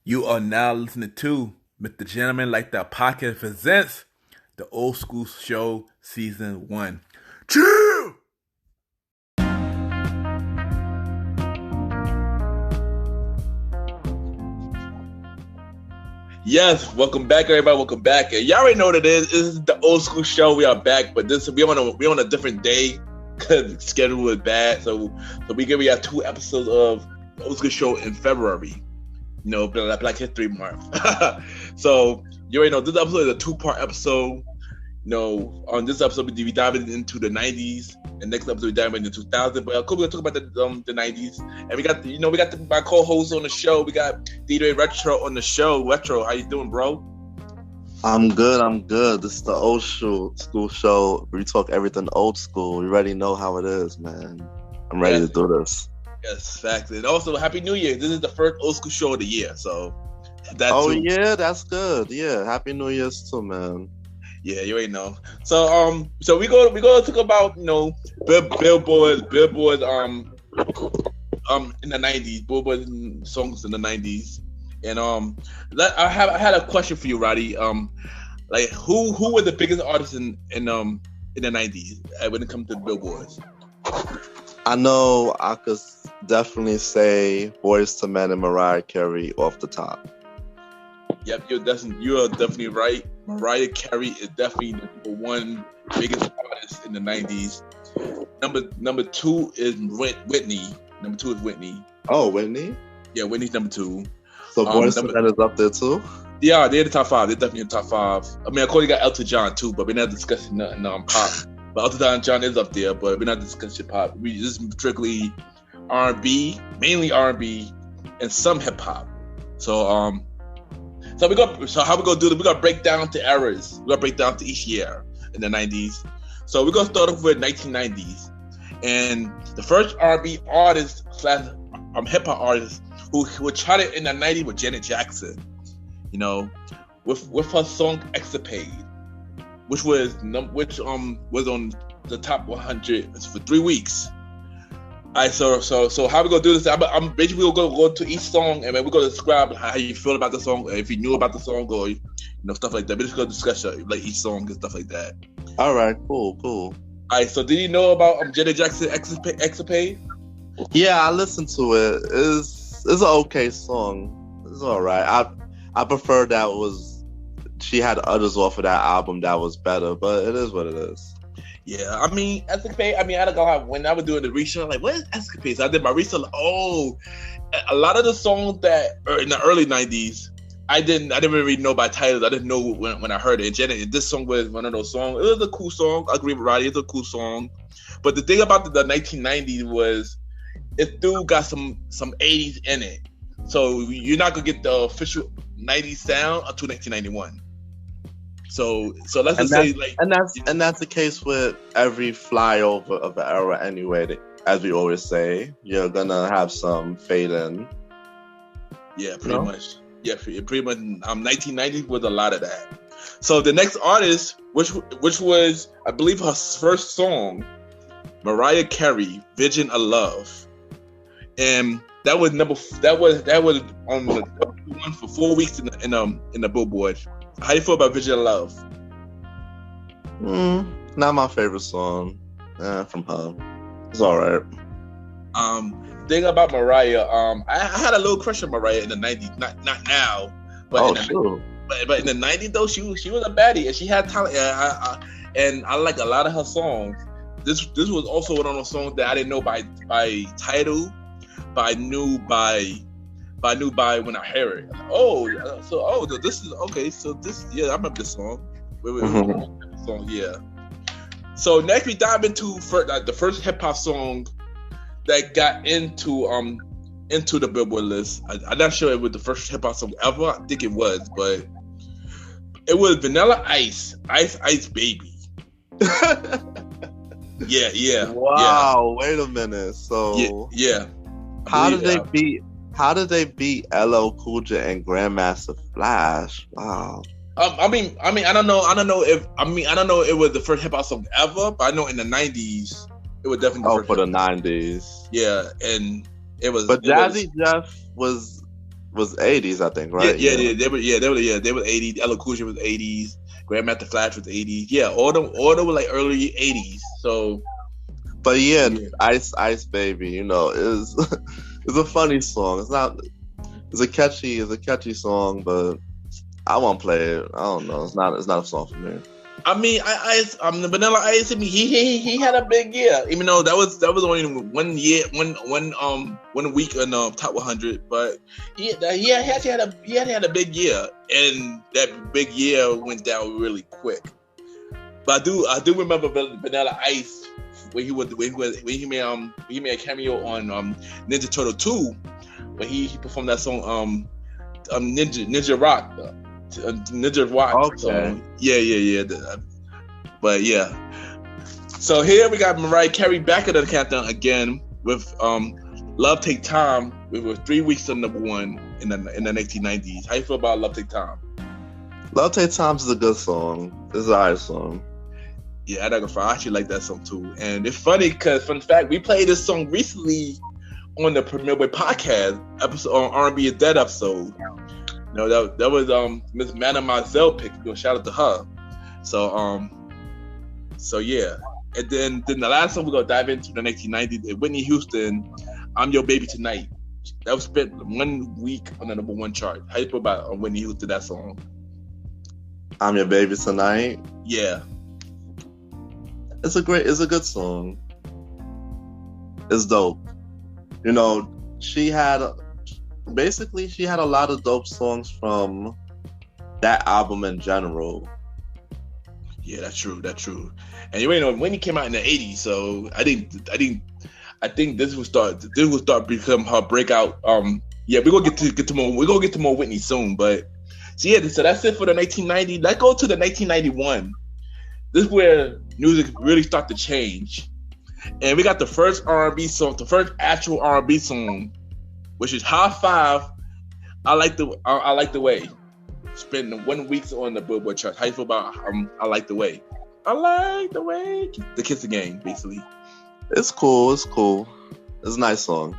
You are now listening to MrGentleman Like That Podcast presents the Old School Show Season 1. Chill! Yes, welcome back, everybody. Welcome back. And y'all already know what it is. This is the Old School Show. We are back, but we on a different day because the schedule was bad. So we have 2 episodes of the Old School Show in February. You know, Black History Month. So you already know this episode is a 2-part episode. You know, on this episode we dive into the 90s, and next episode we dive into 2000. But we're gonna talk about the 90s, and we got my co-host on the show. We got DJ Retro on the show. Retro, how you doing, bro? I'm good. This is the Old School Show. We talk everything old school. You already know how it is, man. I'm ready to do this. Yes, facts. And also, Happy New Year. This is the first Old School Show of the year, so yeah, that's good. Yeah, Happy New Year's too, man. Yeah, you already know. So we go talk about billboard in the 90s, billboard songs in the 90s, and I had a question for you, Roddy. Like who were the biggest artists in the 90s when it comes to billboards? I know I could definitely say Boyz II Men and Mariah Carey off the top. Yep, you are definitely right. Mariah Carey is definitely the number 1 biggest artist in the 90s. Number 2 is Whitney. Number 2 is Whitney. Oh, Whitney? Yeah, Whitney's number 2. So Boyz II Men is up there too? Yeah, they're the top 5. They're definitely in the top 5. I mean, of course, you got Elton John too, but we're not discussing nothing pop. But Elton John is up there, but we're not discussing pop. We just strictly R&B, mainly R&B, and some hip hop. So how we gonna do this? We're gonna break down to eras. We're gonna break down to each year in the 90s. So we're gonna start off with 1990s, and the first R&B artist / hip hop artist who charted in the 90s was Janet Jackson. You know, with her song "Escapade," which was on the top 100 for 3 weeks. All right, so how we gonna do this? I'm basically gonna go to each song, and then we're gonna describe how you feel about the song, if you knew about the song, or stuff like that. We're just gonna discuss like each song and stuff like that. All right, cool. All right, so did you know about Janet Jackson "Escapade"? Yeah, I listened to it. It's an okay song. It's all right. I prefer she had others off of that album that was better, but it is what it is. Yeah, I mean, Escapade, I don't know, when I was doing the research, I'm like, what is Escapade? So I did my research, a lot of the songs that are in the early 90s, I didn't really know by titles. I didn't know when I heard it. Janet, this song was one of those songs. It was a cool song. I agree with Roddy, it's a cool song. But the thing about the 1990s was, it still got some 80s in it. So you're not going to get the official 90s sound until 1991. So let's just say that's the case with every flyover of the era anyway. As we always say, you're gonna have some fade in. Yeah, pretty much. Yeah, pretty much. 1990 was a lot of that. So the next artist, which was I believe her first song, Mariah Carey, "Vision of Love," and that was on the number 1 for 4 weeks in the Billboard. How do you feel about "Vision of Love"? Not my favorite song from her. It's all right. Thing about Mariah, I had a little crush on Mariah in the 90s. Not now, but but in the 90s though, she was a baddie and she had talent. And I like a lot of her songs. This was also one of those songs that I didn't know by title, but I knew by when I hear it. This is okay. So this, yeah, I remember this song. Yeah. So next we dive into the first hip hop song that got into the Billboard list. I'm not sure it was the first hip hop song ever. I think it was, but it was Vanilla Ice, Ice Baby. Yeah. Wow. Yeah. Wait a minute. So yeah. How did they beat LL Cool J and Grandmaster Flash? Wow. I don't know if it was the first hip hop song ever, but I know in the 90s it was definitely the 90s. Yeah, and it was. But Jazzy Jeff was was 80s, I think, Yeah, right? yeah, they were 80s. LL Cool J was 80s. Grandmaster Flash was 80s. Yeah, all them were like early 80s. So, But yeah, Ice Baby, you know, is it's a funny song. It's a catchy song, but I won't play it. I don't know. It's not a song for me. I mean, the Vanilla Ice. I mean, he had a big year, even though that was only 1 year, one week in top 100. But he actually had a big year, and that big year went down really quick. But I do remember Vanilla Ice when he made a cameo on Ninja Turtle 2 when he performed that song Ninja Rock. Ninja Rock. Okay. So, yeah. But yeah. So here we got Mariah Carey back at the countdown again with "Love Take Time." We were 3 weeks on number 1 in the 1990s. How you feel about "Love Take Time"? "Love Take Time" is a good song. It's an alright song. Yeah, I actually like that song too. And it's funny because, fun fact, we played this song recently on the Premier Boy podcast episode on R&B is Dead episode. You know, that was Miss Mademoiselle pick. Shout out to her. So yeah. And then the last song we're gonna dive into the 1990s is Whitney Houston, "I'm Your Baby Tonight." That was spent 1 week on the number 1 chart. How you feel about Whitney Houston, that song? "I'm Your Baby Tonight." Yeah. It's a good song. It's dope. You know, she had a lot of dope songs from that album in general. Yeah, that's true. And you know, when he came out in the 80s, so I think this will start become her breakout. Yeah, we're gonna get to more Whitney soon, but so that's it for the 1990. Let's go to the 1991. This is where music really started to change. And we got the first R&B song, the first actual R&B song, which is High Five. I like the way. Spent 1 week on the Billboard chart. How you feel about I like the way? I like the way. The Kissing Game, basically. It's cool. It's a nice song.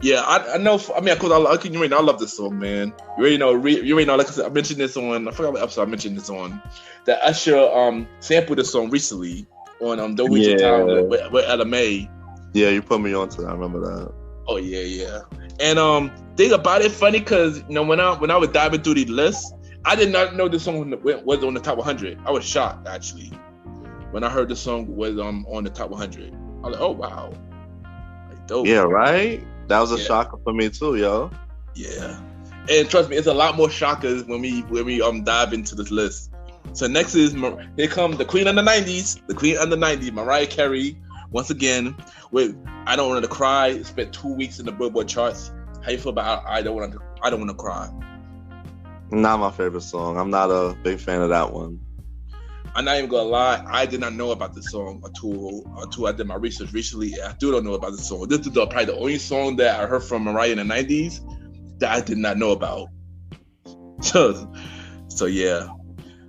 Yeah, I know. I mean, of course, I love this song, man. You already know. Like I said, I mentioned this on. I forgot what episode I mentioned this on. That Usher sampled the song recently on Don't Waste Your Time with Ella May. Yeah, you put me onto that. I remember that. Oh yeah. And thing about it, funny because you know when I was diving through the list, I did not know this song was on the top 100. I was shocked actually when I heard the song was on the top 100. I was like, oh wow, like, dope. Yeah, right. That was a shocker for me too, yo. Yeah, and trust me, it's a lot more shockers when we dive into this list. So next is here comes the Queen of the 90s, Mariah Carey, once again with "I Don't Want to Cry." Spent 2 weeks in the Billboard charts. How you feel about "I Don't Want to Cry"? Not my favorite song. I'm not a big fan of that one. I'm not even gonna lie, I did not know about this song until I did my research recently. I still don't know about this song. This is probably the only song that I heard from Mariah in the 90s that I did not know about. So yeah.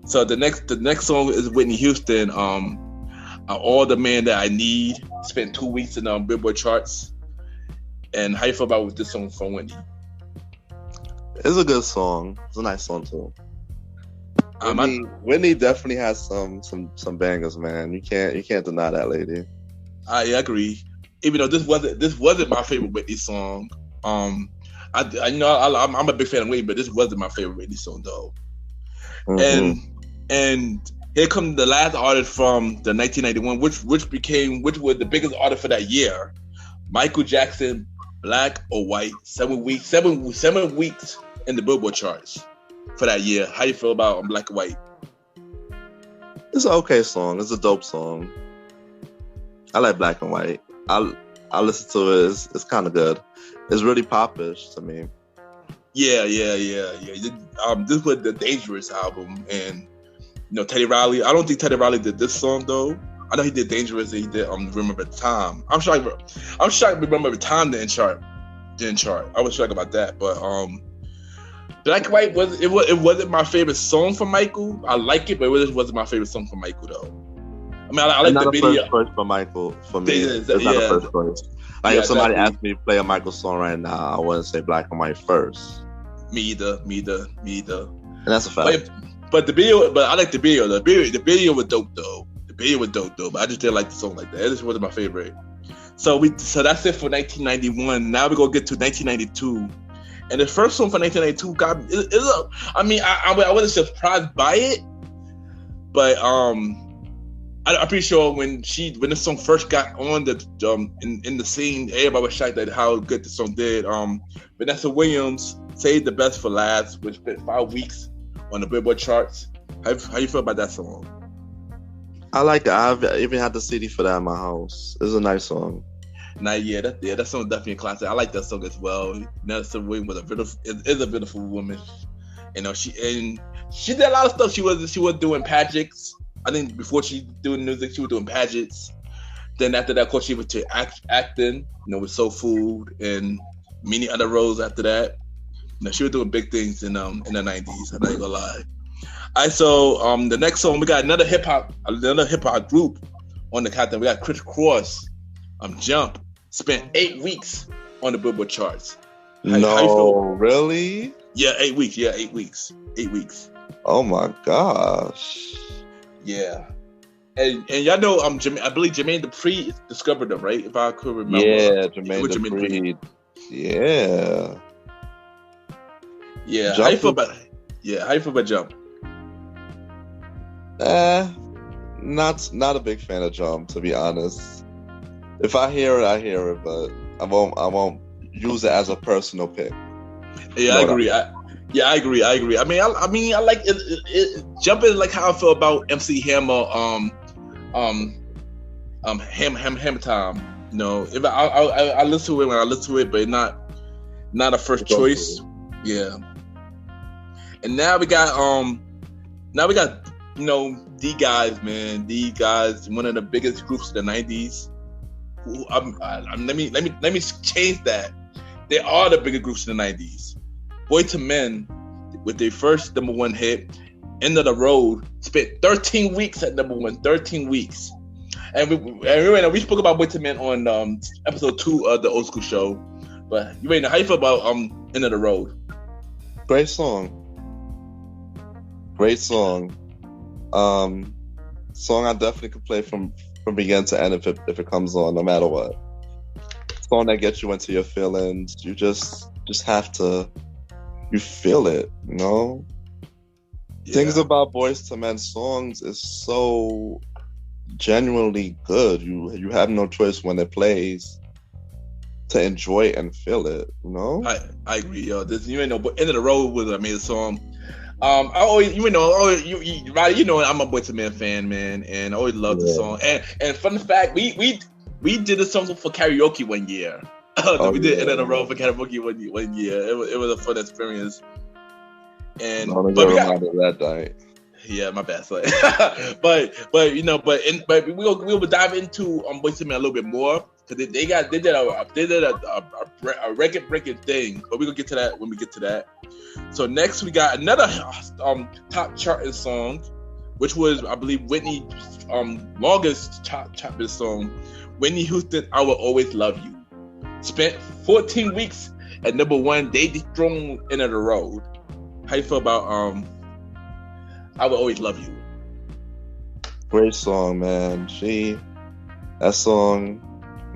So the next song is Whitney Houston, "All the Man That I Need." Spent 2 weeks in the Billboard charts. And how you feel about this song from Whitney? It's a good song. It's a nice song too. Whitney definitely has some bangers, man. You can't deny that lady. I agree. Even though this wasn't my favorite Whitney song. I'm a big fan of Whitney, but this wasn't my favorite Whitney song though. Mm-hmm. And here comes the last artist from the 1991, which was the biggest artist for that year. Michael Jackson, "Black or White." 7 weeks in the Billboard charts for that year. How you feel about "Black or White"? It's an okay song. It's a dope song. I like "Black and White." I listen to it. It's kind of good. It's really popish to me. Yeah. This was the Dangerous album, and you know Teddy Riley. I don't think Teddy Riley did this song though. I know he did Dangerous and he did Remember the Time. I'm shocked Remember the Time didn't chart. I was shocked about that, but Black and White wasn't my favorite song from Michael. I like it, but it wasn't my favorite song from Michael though. I mean, I like not the a video. first choice for Michael. For me, it's Yeah, not a first choice. Like yeah, if somebody exactly. asked me to play a Michael song right now, I wouldn't say Black and White first. Me either. And that's a fact. But the video, but I like the video. The video was dope though. But I just didn't like the song like that. It just wasn't my favorite. So that's it for 1991. Now we're gonna get to 1992. And the first song for 1992 I wasn't surprised by it, but I'm pretty sure when the song first got on the in the scene, everybody was shocked at how good the song did. Vanessa Williams saved the best for last, which spent 5 weeks on the Billboard charts. How you feel about that song? I like it. I've even had the CD for that in my house. It's a nice song. That song is definitely a classic. I like that song as well. Vanessa Williams is a beautiful woman. You know, she did a lot of stuff. She was doing pageants. I think before she doing music, she was doing pageants. Then after that, of course, she went to acting. You know, with Soul Food and many other roles after that. You know, she was doing big things in the 90s. I'm not gonna lie. So the next song, we got another hip hop group on the countdown. We got Chris Cross, Jump, spent 8 weeks on the Billboard charts. How you feel? Really? Yeah, 8 weeks. Yeah, 8 weeks. 8 weeks. Oh my gosh. Yeah. And y'all know I believe Jermaine Dupri discovered them, right? If I could remember. Yeah, Jermaine Dupri. Yeah. Yeah. How you feel about Jump? Not a big fan of Jump, to be honest. If I hear it, I hear it, but I won't use it as a personal pick. Yeah, I agree. I agree. I mean, I like it. Jump is like how I feel about MC Hammer. Hammer Time. You know, if I listen to it when I listen to it, but not a first choice. Yeah. And now we got you know, these guys, man. These guys, one of the biggest groups of the 90s. Let me change that. They are the biggest groups in the 90s. Boyz II Men, with their first number one hit, End of the Road, spent 13 weeks at number one. 13 weeks. And we spoke about Boyz II Men on episode 2 of the Old School Show. But you know how you feel about End of the Road? Great song. Song I definitely could play from beginning to end if it comes on, no matter what. Song that gets you into your feelings. You just have to. You feel it, you know. Yeah. Things about Boyz II Men songs is so genuinely good. You have no choice when it plays to enjoy it and feel it, you know. I agree, yo. But End of the Road was an amazing song. I always, you know, I'm a Boyz II Men fan, man, and I always loved the song. And fun fact, we did the song for karaoke one year. We did End of the Road for karaoke one year. It was a fun experience. And but we got that night. Yeah, my bad. So, but we'll dive into Boyz II Men a little bit more because they did a record breaking thing. But we're gonna get to that when we get to that. So next we got another top charting song, which was I believe Whitney's longest charting song. Whitney Houston, I Will Always Love You. Spent 14 weeks at number one. They dethroned End of the Road. How you feel about I Will Always Love You? Great song, man. That song,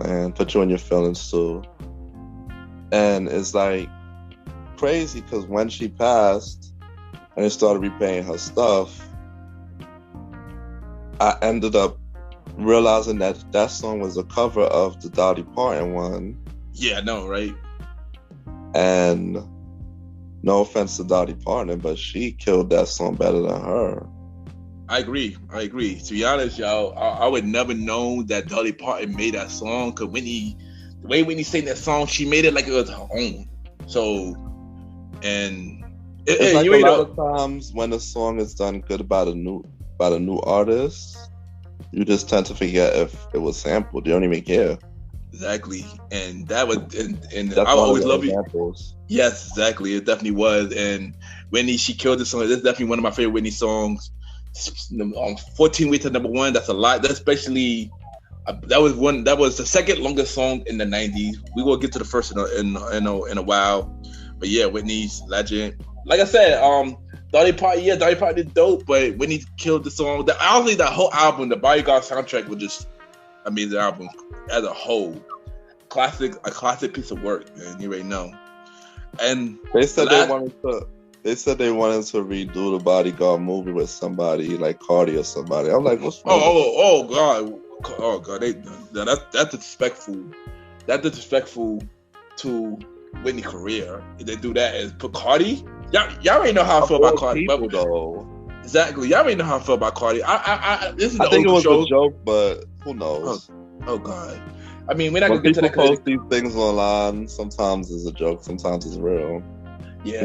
man, put you in your feelings too. And it's like crazy because when she passed and they started repaying her stuff, I ended up realizing that song was a cover of the Dolly Parton one. Yeah, I know, right? And no offense to Dolly Parton, but she killed that song better than her. I agree. To be honest, y'all, I would never know that Dolly Parton made that song because the way Whitney sang that song, she made it like it was her own. So, and it's like a lot of times when a song is done good by the new artist, you just tend to forget if it was sampled. You don't even care. Exactly, and that was and I always love you. Examples. Yes, exactly. It definitely was. And Whitney, she killed the song. This is definitely one of my favorite Whitney songs. 14 weeks at number one. That's a lot. That's basically that was the second longest song in the 90s. We will get to the first in a while, but yeah, Whitney's legend. Like I said, Dolly Parton did dope, but Whitney killed the song. Honestly, that whole album, the Bodyguard soundtrack, was just amazing album as a whole. A classic piece of work, man. You already know. And they said they wanted to redo the Bodyguard movie with somebody like Cardi or somebody. I'm like, what's wrong? Oh god, that's disrespectful. That's disrespectful to Whitney's career. If they do that as put Cardi, y'all already know how I feel about Cardi. Though. Exactly, y'all already know how I feel about Cardi. I think it was a joke, but who knows? Oh god. I mean, we're not gonna get to that. Post these things online. Sometimes it's a joke. Sometimes it's real. Yeah,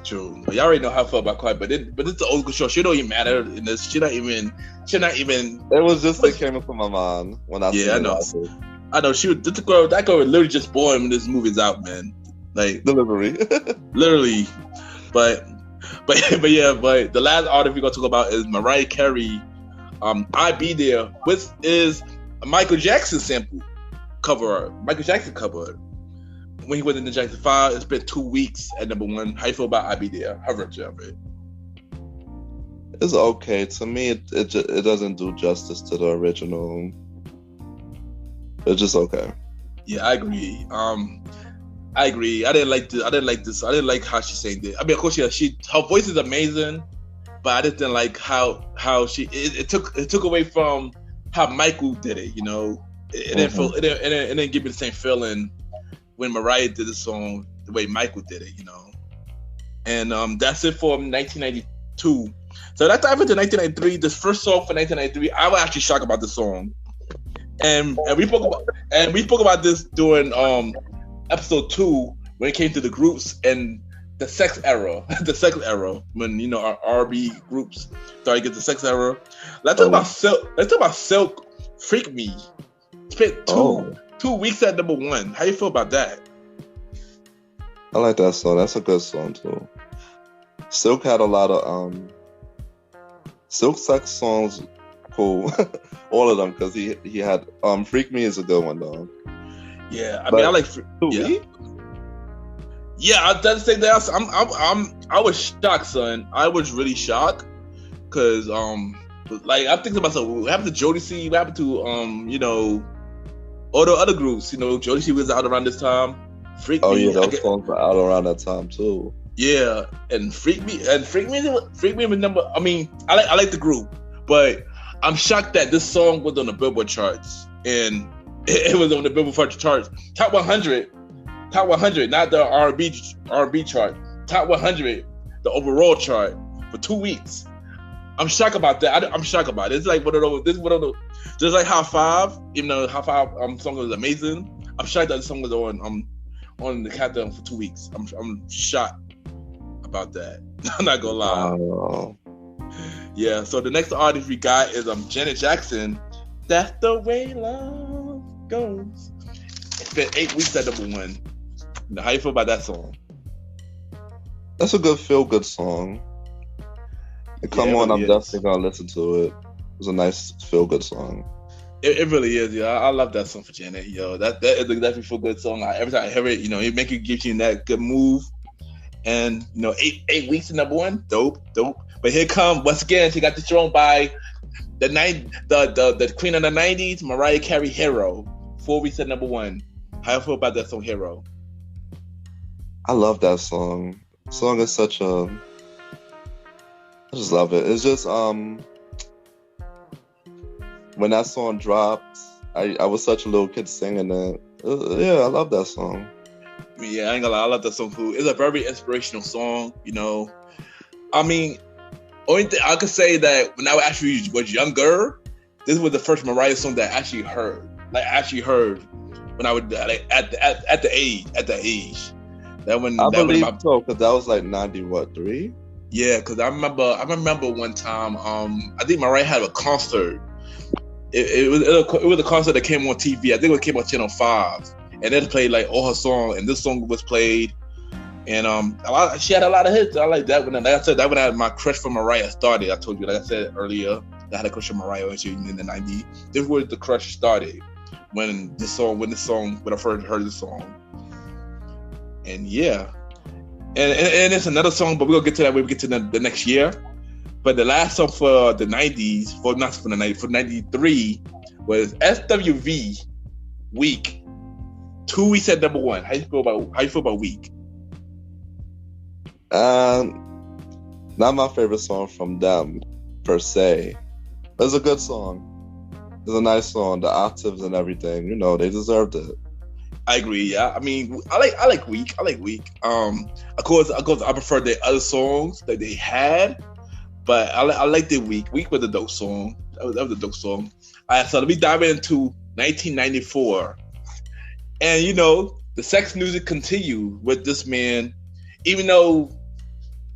true. But y'all already know how I feel about Cardi. But it's the old school show. She don't even matter in this. She not even. It was just that came into my mind when I. Yeah, I know. I know. That girl was literally just born when this movie's out, man. Like delivery. Literally, but the last artist we're gonna talk about is Mariah Carey. "I Be There," which is a Michael Jackson sample cover. Michael Jackson cover. When he went into Jackson 5, it's been 2 weeks at number one. How you feel about "I Be There"? How about you? It's okay. To me, it doesn't do justice to the original. It's just okay. Yeah, I agree. I agree. I didn't like this. I didn't like how she sang it. I mean, of course, her voice is amazing, but I just didn't like how she. It took away from how Michael did it. You know, it didn't feel. It didn't give me the same feeling when Mariah did the song the way Michael did it. You know, and that's it for 1992. So that time into 1993, this first song for 1993, I was actually shocked about the song, and we spoke about this during episode 2 when it came to the groups and the sex era, when our R&B groups started to get the sex era. Let's talk about Silk, "Freak Me." Spent two weeks at number one. How you feel about that? I like that song. That's a good song too. Silk had a lot of Silk sex songs, cool. All of them, because he had "Freak Me" is a good one though. Yeah, I mean, I like. Yeah, I gotta say that I was shocked, son. I was really shocked because like I'm thinking about myself. What happened to Jodeci? What happened to all the other groups? Jodeci was out around this time. Freak Me. Yeah, those songs were out around that time too. Yeah, and Freak Me was number. I mean, I like the group, but I'm shocked that this song was on the Billboard charts, and it was on the Billboard charts, top 100, not the R&B chart, top 100, the overall chart for 2 weeks. I'm shocked about that. I'm shocked about it. It's like one of those. Just like High Five, even though High Five song was amazing. I'm shocked that the song was on the countdown for 2 weeks. I'm shocked about that. I'm not gonna lie. Oh. Yeah. So the next artist we got is Janet Jackson. "That's the Way Love Goes." It's been 8 weeks at number one. How you feel about that song? That's a good feel-good song. Come on, I'm definitely gonna listen to it. It's a nice feel-good song. It really is, yeah. I love that song for Janet. That is a definitely feel-good song. Every time I hear it, it gives you that good move. And 8 weeks at number one, dope. But here come once again, she got dethroned by the queen of the 90s, Mariah Carey, "Hero." 4 weeks at number one. How you feel about that song, "Hero"? I love that song. The song is such a. I just love it. It's just when that song dropped, I was such a little kid singing it. Yeah, I love that song. Yeah, I ain't gonna lie, I love that song too. It's a very inspirational song. I mean, only thing I could say that when I actually was younger, this was the first Mariah song that I actually heard. When I was at the age. That when I believe so, because that was like 93. Yeah, because I remember one time. I think Mariah had a concert. It was a concert that came on TV. I think it came on Channel 5, and it played like all her songs, and this song was played. And she had a lot of hits. I like that one. And like I said, that when my crush for Mariah started. I told you, like I said earlier, I had a crush on Mariah when she was in the '90s. This was the crush started when I first heard this song. And yeah, and it's another song, but we'll get to that when we get to the next year. But the last song for the '90s, for 93, was SWV Weak. 2 weeks at number 1. How you feel about Weak? Not my favorite song from them per se. It's a good song. It's a nice song. The octaves and everything, they deserved it. I agree. Yeah, I mean, I like Weak. Of course, I prefer the other songs that they had, but I like the Weak. Weak was a dope song. That was a dope song. All right, so let me dive into 1994, and the sex music continued with this man, even though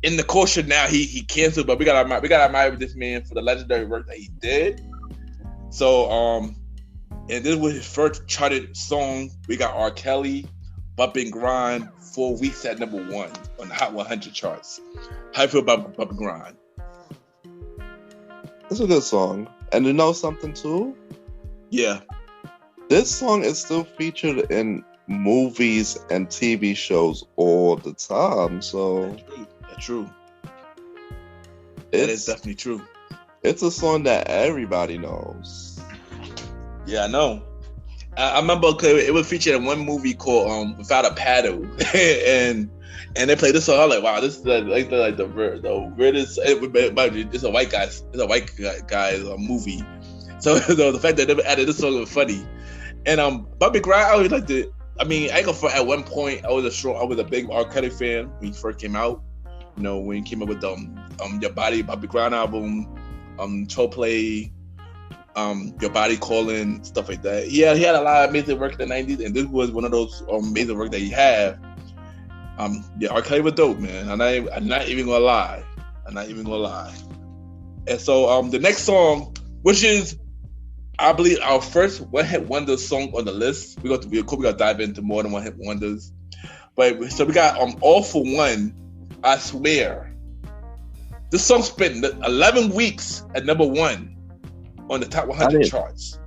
in the culture now he canceled, but we got admire this man for the legendary work that he did. So and this was his first charted song. We got R. Kelly, Bump and Grind, 4 weeks at number 1 on the Hot 100 charts. How you feel about Bump and Grind? It's a good song. And you know something too? Yeah. This song is still featured in movies and TV shows all the time. So that's true. That is definitely true. It's a song that everybody knows. Yeah, I know. I remember it was featured in one movie called Without a Paddle, and they played this song. I was like, wow, this is like the weirdest. It's a white guy's movie. So the fact that they never added this song was funny. And Bobby Grind, I always liked it. I mean, I go for at one point I was a big R. Kelly fan when he first came out. When he came up with Your Body, Bobby Grind album, Choplay, Your Body Calling, stuff like that. Yeah, he had a lot of amazing work in the '90s, and this was one of those amazing work that he had. Yeah, R. Kelly was dope, man. I'm not even gonna lie. And so the next song, which is I believe our first one-hit wonder song on the list. We got to dive into more than one-hit wonders. But so we got All for One, I Swear. This song spent 11 weeks at number 1 on the top 100 charts.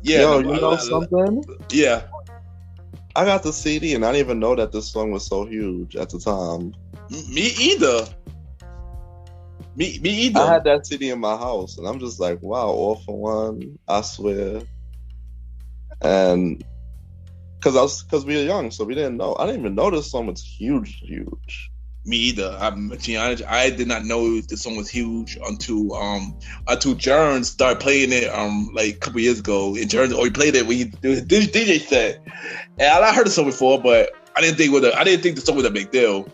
Yeah, yo, you know something? Yeah. I got the CD and I didn't even know that this song was so huge at the time. Me either. I had that CD in my house and I'm just like, wow, All for One, I Swear. And because we were young, so we didn't know. I didn't even know this song was huge. Me either. I'm to be honest, I did not know this song was huge until Jern started playing it like a couple years ago. And Jern already played it when he did his DJ set. And I heard the song before, but I didn't think the song was a big deal.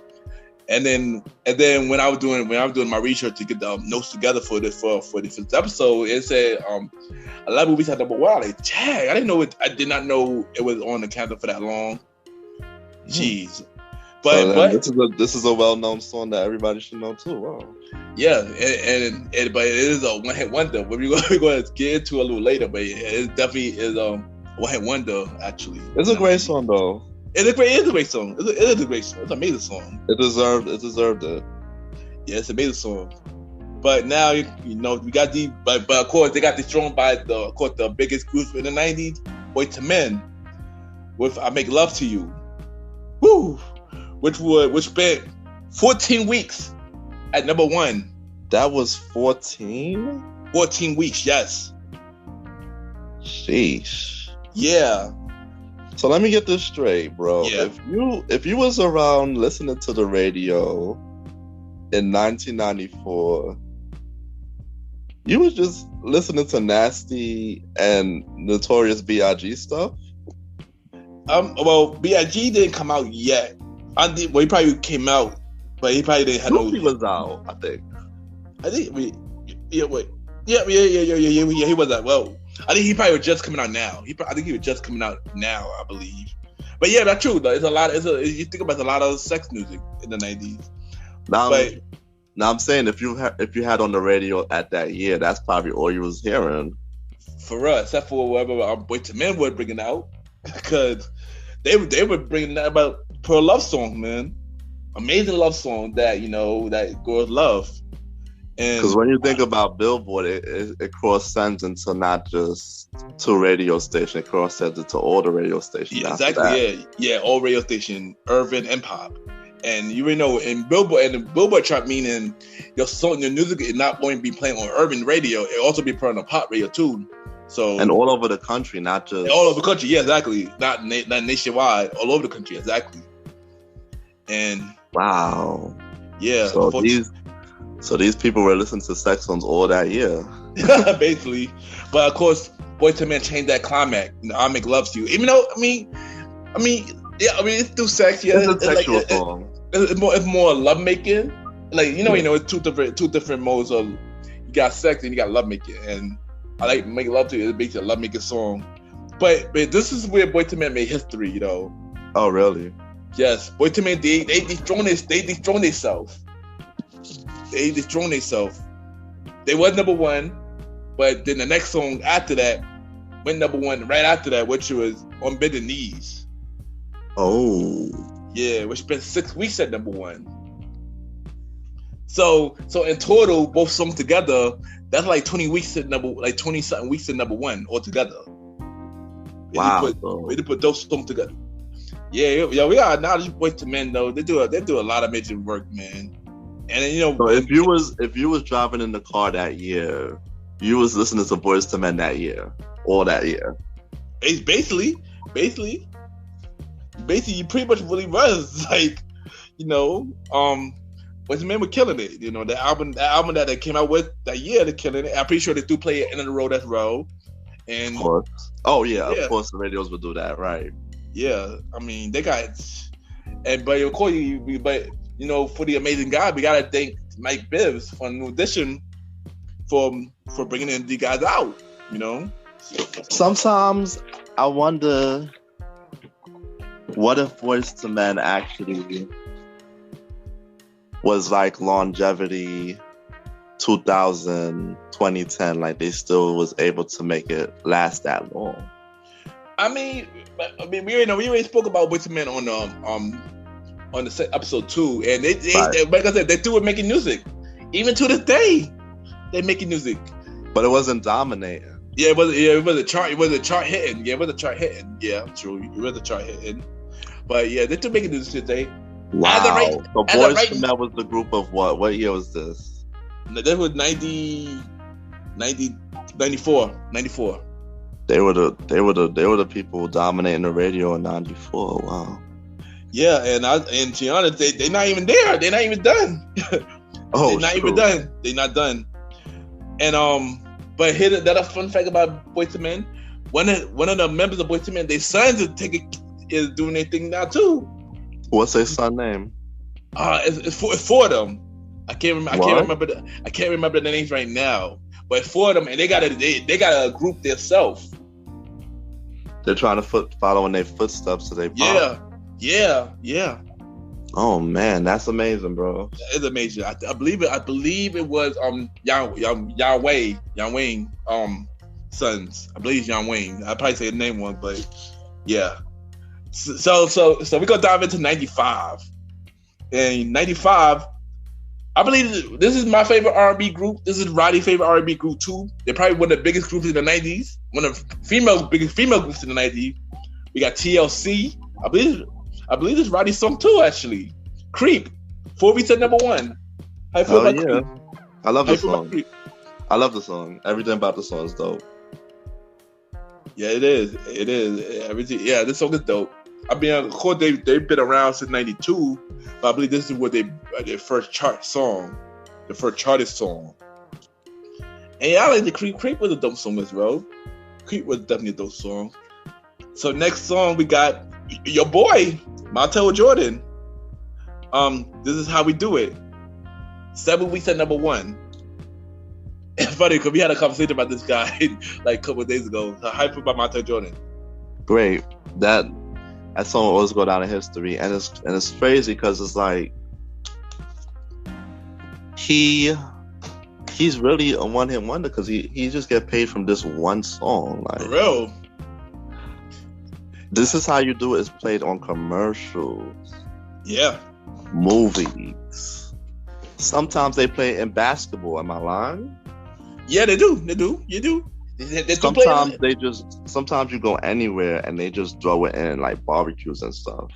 And then when I was doing my research to get the notes together for this episode, it said 11 movies at number 1. I'm like, dang, I did not know it was on the calendar for that long. Jeez. But this is a well-known song that everybody should know too. Wow. Yeah, and but it is a one-hit wonder. We're going to get into a little later, but it definitely is a one-hit wonder. Actually, it's a great song though. It is a great song. It is a great song. It's an amazing song. It deserved it. Yeah, it's an amazing song. But now we got the but of course they got destroyed by the biggest group in the '90s, Boyz II Men, with "I Make Love to You." Woo! Which spent 14 weeks at number 1. That was 14? 14 weeks, yes. Sheesh. Yeah. So let me get this straight, bro. Yeah. If you was around listening to the radio in 1994, you was just listening to Nasty and Notorious B.I.G. stuff? Well, B.I.G. didn't come out yet. He probably came out, but he probably didn't have no. He was out, I think. He was out. Well, I think he probably was just coming out now. I think he was just coming out now, I believe. But yeah, that's true though. It's a lot. You think about a lot of sex music in the '90s. Now I'm saying if you had on the radio at that year, that's probably all you was hearing. For us, except for whatever Boyz II Men were bringing out, because they were bringing that about Pearl Love Song, man. amazing love song that that girls love. And because when you think about Billboard, it cross-sends into not just to radio station, it cross-sends into all the radio stations. Yeah, exactly. Yeah, all radio station, urban and pop. And you already know in the Billboard chart, meaning your music is not going to be playing on urban radio, it also be playing on pop radio too. So and all over the country, not just all over the country. Yeah, exactly. Not nationwide, all over the country, exactly. And wow, yeah. So these people were listening to sex songs all that year. Basically. But of course, Boyz II Men changed that climax. I Make Love to You. Even though, it's through sex. Yeah, it's a sexual song. It's more love making. Like, it's two different modes of, you got sex and you got love making. And I like Make Love to You. It's basically a love making song. But this is where Boyz II Men made history, Oh, really? Yes. Boyz II Men, they dethroned themselves. They dethroned themselves. They was number one, but then the next song after that went number one right after that, which was On Bended Knees. Oh. Yeah, which spent 6 weeks at number one. So in total, both songs together, that's like 20 weeks at 20-something weeks at number one altogether. Wow. We put those songs together. Yeah, we are now just Boyz II Men though. They do a lot of major work, man. And then, so if you was driving in the car that year, you was listening to Boyz II Men that year, all that year. It's basically, you pretty much really was like, Boyz II Men were killing it. The album that they came out with that year, they're killing it. I'm pretty sure they do play it End of the Road as well. And of course. Oh yeah, of course the radios would do that, right? Yeah, they got, but of course for the amazing guy, we gotta thank Mike Bibbs for New Edition for bringing in the guys out. Sometimes I wonder, what if Boyz II Men actually was like longevity 2000, 2010, like they still was able to make it last that long. We already spoke about Boyz II Men on the episode 2, and they like I said, they do it making music. Even to this day, they're making music. But it wasn't dominating. Yeah, it was a chart. It was a chart hitting. Yeah, it was a chart hitting. Yeah, true. It was a chart hitting. But yeah, they're still making music today. Wow. So Boyz II Men was the group of what? What year was this? That was 94. They were the people dominating the radio in 94. Wow. Yeah, and to be honest, they're not even there. They're not even done. They're not even done. They're not done. And but here that a fun fact about Boyz II Men. One of the members of Boyz II Men, their sons is doing their thing now too. What's their son name? It's four of them. I can't remember the names right now. But four of them, and they got a group themselves. They're trying to follow in their footsteps, so they pop. Yeah. Oh man, that's amazing, bro. It's amazing. I believe it was Yang Wayne sons. I believe it's Yang Wayne. I probably say the name wrong, but yeah. So we're gonna dive into 95. And 95, I believe this is my favorite R&B group. This is Roddy's favorite R&B group too. They're probably one of the biggest groups in the 90s. One of the biggest female groups in the 90s. We got TLC. I believe it's Roddy's song too, actually. Creep. 4 weeks at number one. How you feel about Creep? I love the song. I love the song. Everything about the song is dope. Yeah, it is. Everything. Yeah, this song is dope. Of course, they've been around since 92, but I believe this is what their first chart song, the first charted song. And yeah, I like the Creep. Creep was a dope song as well. Creep was definitely a dope song. So next song, we got your boy, Montel Jordan. This is How We Do It. 7 weeks at number one. It's funny because we had a conversation about this guy like a couple of days ago. Hype about Montel Jordan. Great. That song will always go down in history, and it's crazy because it's like he's really a one-hit wonder because he just get paid from this one song. Like, for real. This Is How You Do It is played on commercials. Yeah. Movies. Sometimes they play in basketball. Am I lying? Yeah, they do. They do. You do. They do Sometimes play. sometimes you go anywhere and they just throw it in like barbecues and stuff.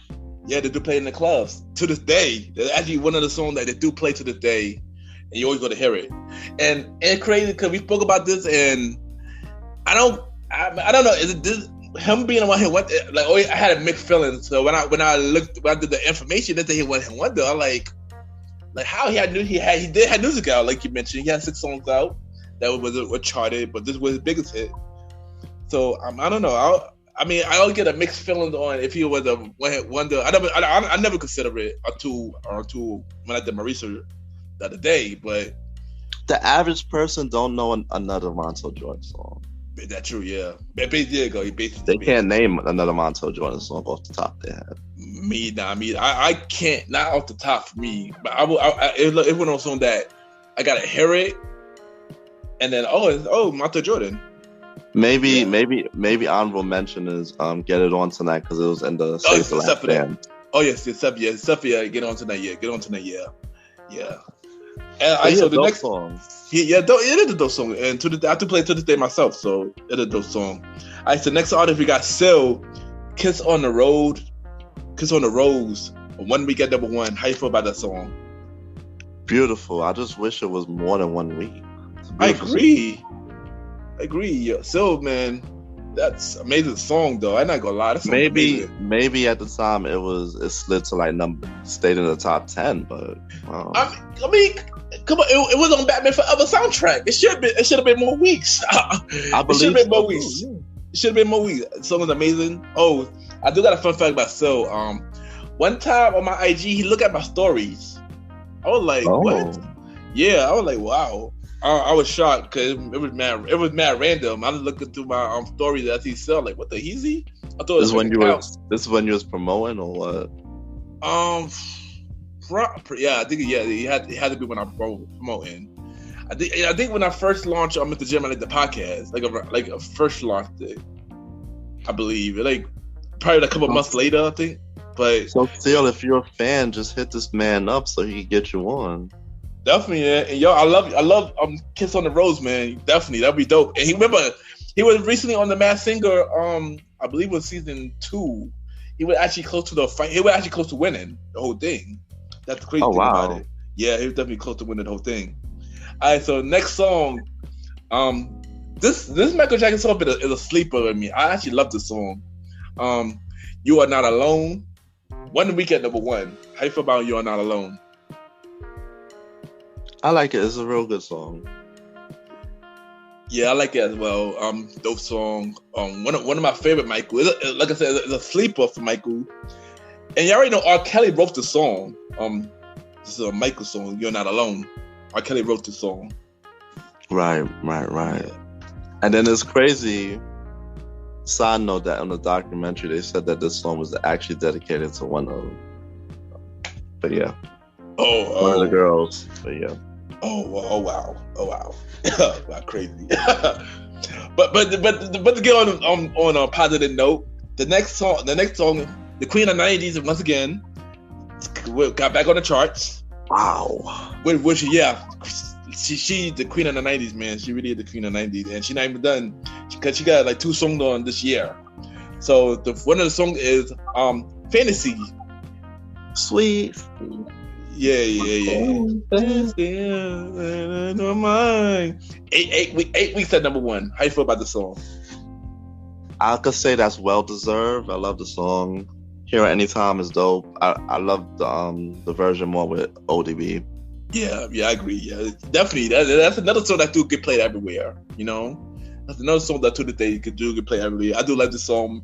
Yeah, they do play in the clubs to this day. That's actually one of the songs that they do play to this day, and you always go to hear it. And it's crazy because we spoke about this, and I don't know. Is it this, him being the one who went? Like, I had a mixed feeling. So when I did the information that he went and wonder, I like how he did have music out, like you mentioned. He had 6 songs out that was charted, but this was his biggest hit. So I don't know. I don't get a mixed feeling on if he was a one-hit wonder. I never considered it a two when I did my research the other day. But the average person don't know another Montel Jordan song. That's true, yeah. They can't name another Montel Jordan song off the top of their head. I can't, not off the top for me. But it went on song that I gotta hear it, and then Montel Jordan. Maybe honorable mention is Get It On Tonight because it was in the Save the Last Band. Oh yes, Sepia, Get On Tonight, yeah. And so the next song, it is a dope song, and I have to play it to this day myself, so it is a dope song. Alright, so next artist we got Sil, Kiss on the Rose. One week at #1. How you feel about that song? Beautiful. I just wish it was more than 1 week. I agree. Yeah. So, man, that's amazing song though. I'm not gonna lie. Maybe at the time it slid to stayed in the top 10, but I mean, come on, it was on Batman Forever soundtrack. It should have been more weeks. I believe it should have been more weeks. It should have been more weeks. The song was amazing. Oh, I do got a fun fact about Sil. One time on my IG, he looked at my stories. I was like, what? Yeah, I was like, wow. I was shocked because it was mad random. I was looking through my stories that I see Sil, like, what the heezy? I thought this is when you was promoting or what? Yeah, I think it had to be when I was promoting. I think when I first launched MrGentleman, like the podcast, like a first launched it, I believe it probably a couple months later, I think. But so still, if you're a fan, just hit this man up so he can get you on. Definitely, yeah. And yo, I love Kiss on the Rose, man. Definitely, that'd be dope. And he was recently on The Masked Singer. I believe it was season 2. He was actually close to the fight. He was actually close to winning the whole thing. That's the crazy thing about it. Yeah, he was definitely close to winning the whole thing. All right, so next song. This Michael Jackson song is a sleeper with me. I actually love this song. You Are Not Alone. 1 week at #1. How you feel about You Are Not Alone? I like it. It's a real good song. Yeah, I like it as well. Dope song. One of my favorite Michael. Like I said, it's a sleeper for Michael. And you already know R. Kelly wrote the song. This is a Michael song. You're Not Alone. R. Kelly wrote the song. Right. Yeah. And then it's crazy. Side note that on the documentary they said that this song was actually dedicated to one of them. But yeah. One of the girls. But yeah. Oh wow. Wow, crazy. but to get on a positive note, the next song, the Queen of the 90s, once again got back on the charts. Wow. Which she the Queen of the 90s, man. She really is the Queen of the 90s, and she's not even done because she got 2 songs on this year. So one of the songs is Fantasy. Sweet. Yeah. 8 weeks at #1. How you feel about the song? I could say that's well deserved. I love the song. Hear It Anytime is dope. I love the version more with ODB. Yeah, I agree. Yeah, definitely. That's another song that get played everywhere. You know, that's another song that to the day get played everywhere. I do like the song,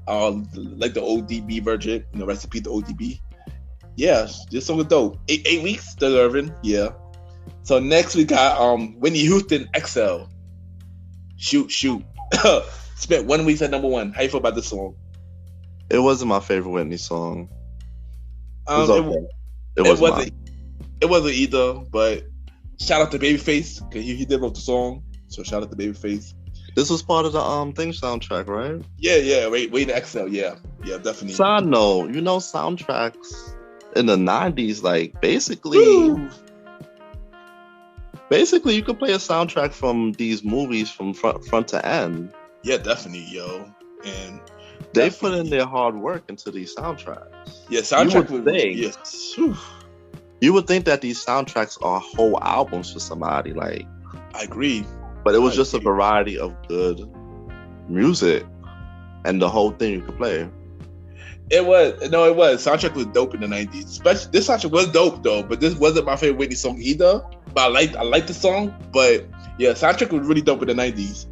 like the ODB version. You know, recipe the ODB. Yeah, this song is dope. 8 weeks, deserving. Yeah. So next we got Whitney Houston XL. Shoot. Spent 1 week at #1. How you feel about this song? It wasn't my favorite Whitney song. It wasn't either, but shout out to Babyface because he did wrote the song. So shout out to Babyface. This was part of the thing soundtrack, right? Yeah. Wait, XL. Yeah, definitely. Side note, soundtracks, in the 90s, like basically Woo! you could play a soundtrack from these movies from front to end. Yeah, definitely, yo. And they put in their hard work into these soundtracks. Yeah, soundtrack would yes. You would think that these soundtracks are whole albums for somebody, like. I agree. But it was just a variety of good music, and the whole thing you could play. It was. Soundtrack was dope in the 90s. Especially this soundtrack was dope though, but this wasn't my favorite Whitney song either. But I like the song. But yeah, soundtrack was really dope in the 90s.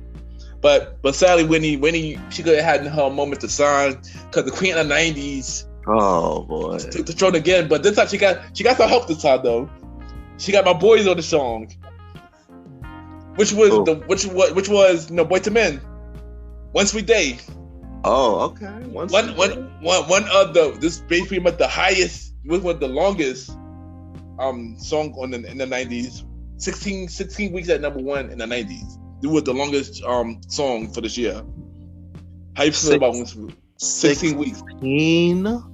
But sadly, Whitney, she could have had her moment to shine because the Queen of the 90s. Oh boy, took the throne again. But this time she got some help this time though. She got my boys on the song, which was Boy to Men, One Sweet Day. Oh, okay. One of this basically much the highest, was the longest song in the 90s. 16 weeks at number one in the 90s. It was the longest song for this year. How you feel about 16 weeks?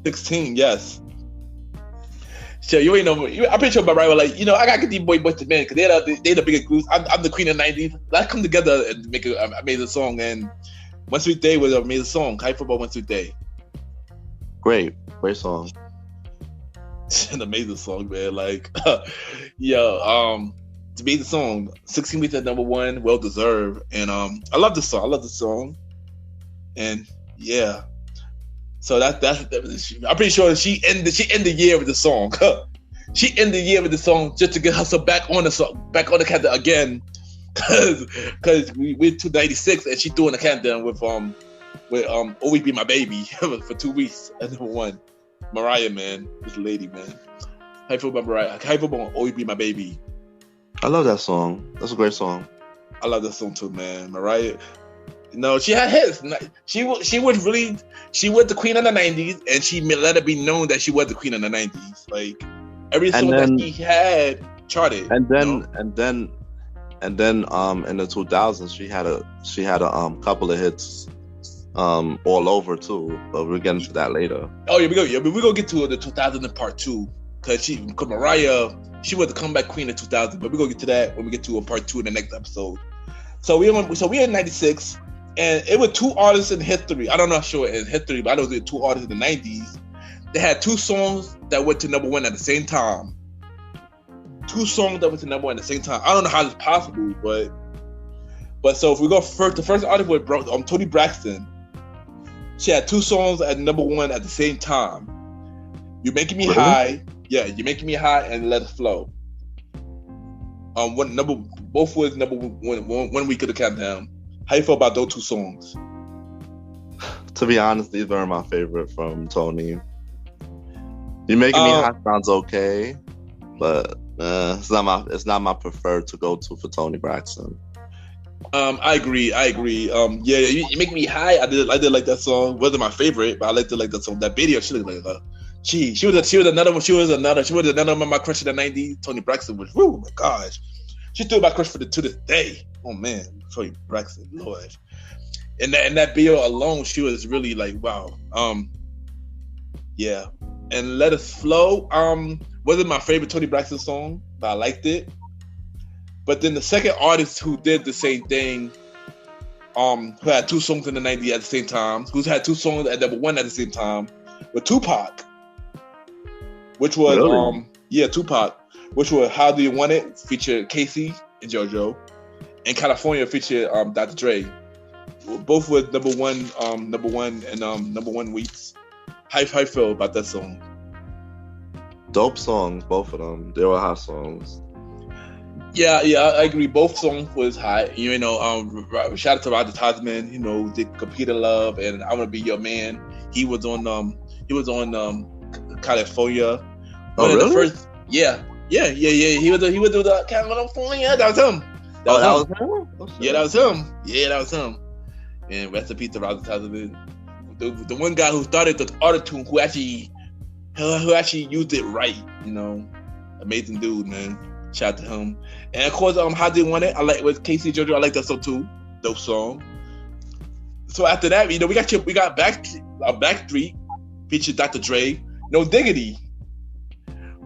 16, yes. So you ain't know. I'm pretty sure Mariah was like, I gotta get these boys to men because they're the biggest groups. I'm the queen of the 90s. Let's come together and make an amazing song. And One Sweet Day was an amazing song. How you feel about One Sweet Day? Great song. It's an amazing song, man. Like, it's an amazing song. 16 weeks at number one, well deserved. And I love this song. And yeah. So that's I'm pretty sure she ended the year with the song. She ended the year with the song just to get herself back on the countdown again, because we're to 96 and she's doing the countdown with Always Be My Baby for 2 weeks at number one. Mariah, man, this lady, man. How you feel about Mariah? How you feel about Always Be My Baby? I love that song. That's a great song. I love that song too, man. Mariah. She had hits. She was the queen of the 90s, and she let it be known that she was the queen of the 90s. Like every song that she had charted. And then in the 2000s she had a couple of hits all over too. But we'll get into that later. Oh yeah, we go. Yeah, but we're gonna get to the 2000 in part two because Mariah, she was the comeback queen of 2000. But we're gonna get to that when we get to a part two in the next episode. So we're in 96. And it was two artists in history. I don't know sure in history, but I know there were two artists in the 90s. They had two songs that went to number one at the same time. Two songs that went to number one at the same time. I don't know how this is possible, but so if we go first, the first artist was Toni Braxton. She had two songs at number one at the same time. You're Making Me High. Yeah, You're Making Me High and Let It Flow. Both was number one week of the countdown. How you feel about those two songs? To be honest, these are my favorite from Toni. You're Making Me High sounds okay, but it's not my preferred to go to for Toni Braxton. I agree. Yeah, You Make Me High. I did like that song. Wasn't my favorite, but I liked that song. That video, she looked like she was another one. She was another one of my crush in the 90s. Toni Braxton was. Oh my gosh, she's still my crush to this day. Oh man. Toni Braxton, Lord. And that video alone, she was really like, wow. Yeah. And Let Us Flow, wasn't my favorite Toni Braxton song, but I liked it. But then the second artist who did the same thing, who had two songs in the 90s at the same time, who's had two songs at number one at the same time, was Tupac. Which was Tupac, which was How Do You Want It, featured Casey and JoJo. And California featured Dr. Dre. Both were number one and number one weeks. How you feel about that song? Dope songs, both of them. They were hot songs. Yeah, I agree. Both songs was hot. Shout out to Roger Tosman. Did Computer Love and I Wanna Be Your Man. He was on California. Oh, really? The first, yeah. He was doing the California. That was him. That was him. And rest in peace to Roger Tosman. The one guy who started the auto-tune, who actually used it right. Amazing dude, man. Shout out to him. And of course, How Do You Want It? I like with Casey JoJo. I like that song too. Dope song. So after that, we got Backstreet featured Dr. Dre. No Diggity.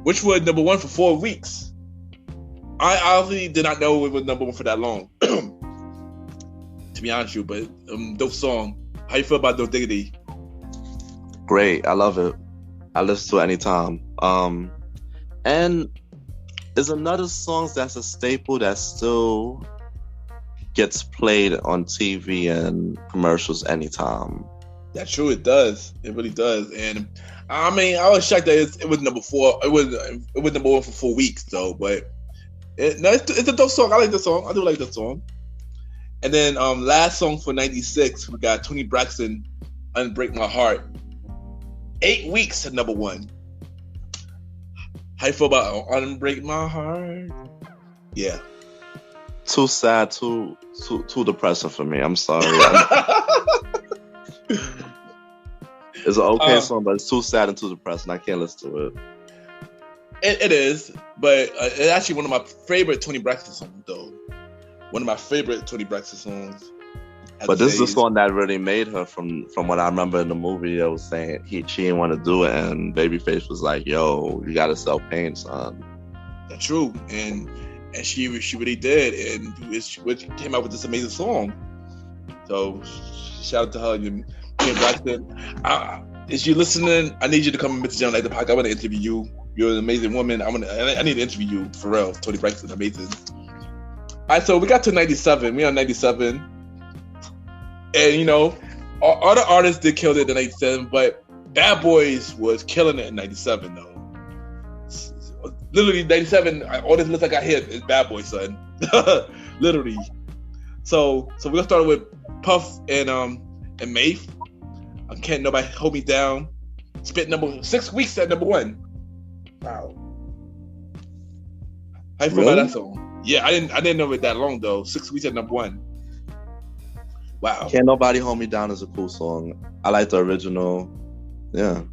which was number one for 4 weeks. I obviously did not know it was number one for that long. To be honest with you, but dope song. How you feel about No Diggity? Great, I love it. I listen to it anytime. And it's another song that's a staple that still gets played on TV and commercials anytime. That's true. It does. It really does. And I mean, I was shocked that it was number 4. It was number 1 for 4 weeks though. But it's a dope song. I like the song. I do like the song. And then last song for '96, we got Toni Braxton, "Unbreak My Heart." 8 weeks at number 1. How you feel about "Unbreak My Heart"? Yeah. Too sad, too depressing for me. I'm sorry. It's an okay song, but it's too sad and too depressing. I can't listen to it. It is, but it's actually one of my favorite Toni Braxton songs, though. One of my favorite Toni Braxton songs. But this is the song that really made her. From what I remember in the movie, it was saying she didn't want to do it, and Babyface was like, "Yo, you gotta sell pain, son." That's true, and she really did, and which came out with this amazing song. So shout out to her, Toni Braxton. If you're listening, I need you to come and Mr. Gentleman like the podcast. I want to interview you. You're an amazing woman. I need to interview you for real. Toni Braxton, amazing. All right, so we got to 97. We on 97. And, you know, all the artists did kill it in 97, but Bad Boys was killing it in 97, though. Literally, 97, all this list I got here is Bad Boys, son. Literally. So we're going to start with Puff and Maeve. Can't Nobody Hold Me Down. Spent 6 weeks at number 1. Wow. How you feel about that song? Yeah, I didn't know it that long though. 6 weeks at number 1. Wow. Can't Nobody Hold Me Down is a cool song. I like the original. Yeah.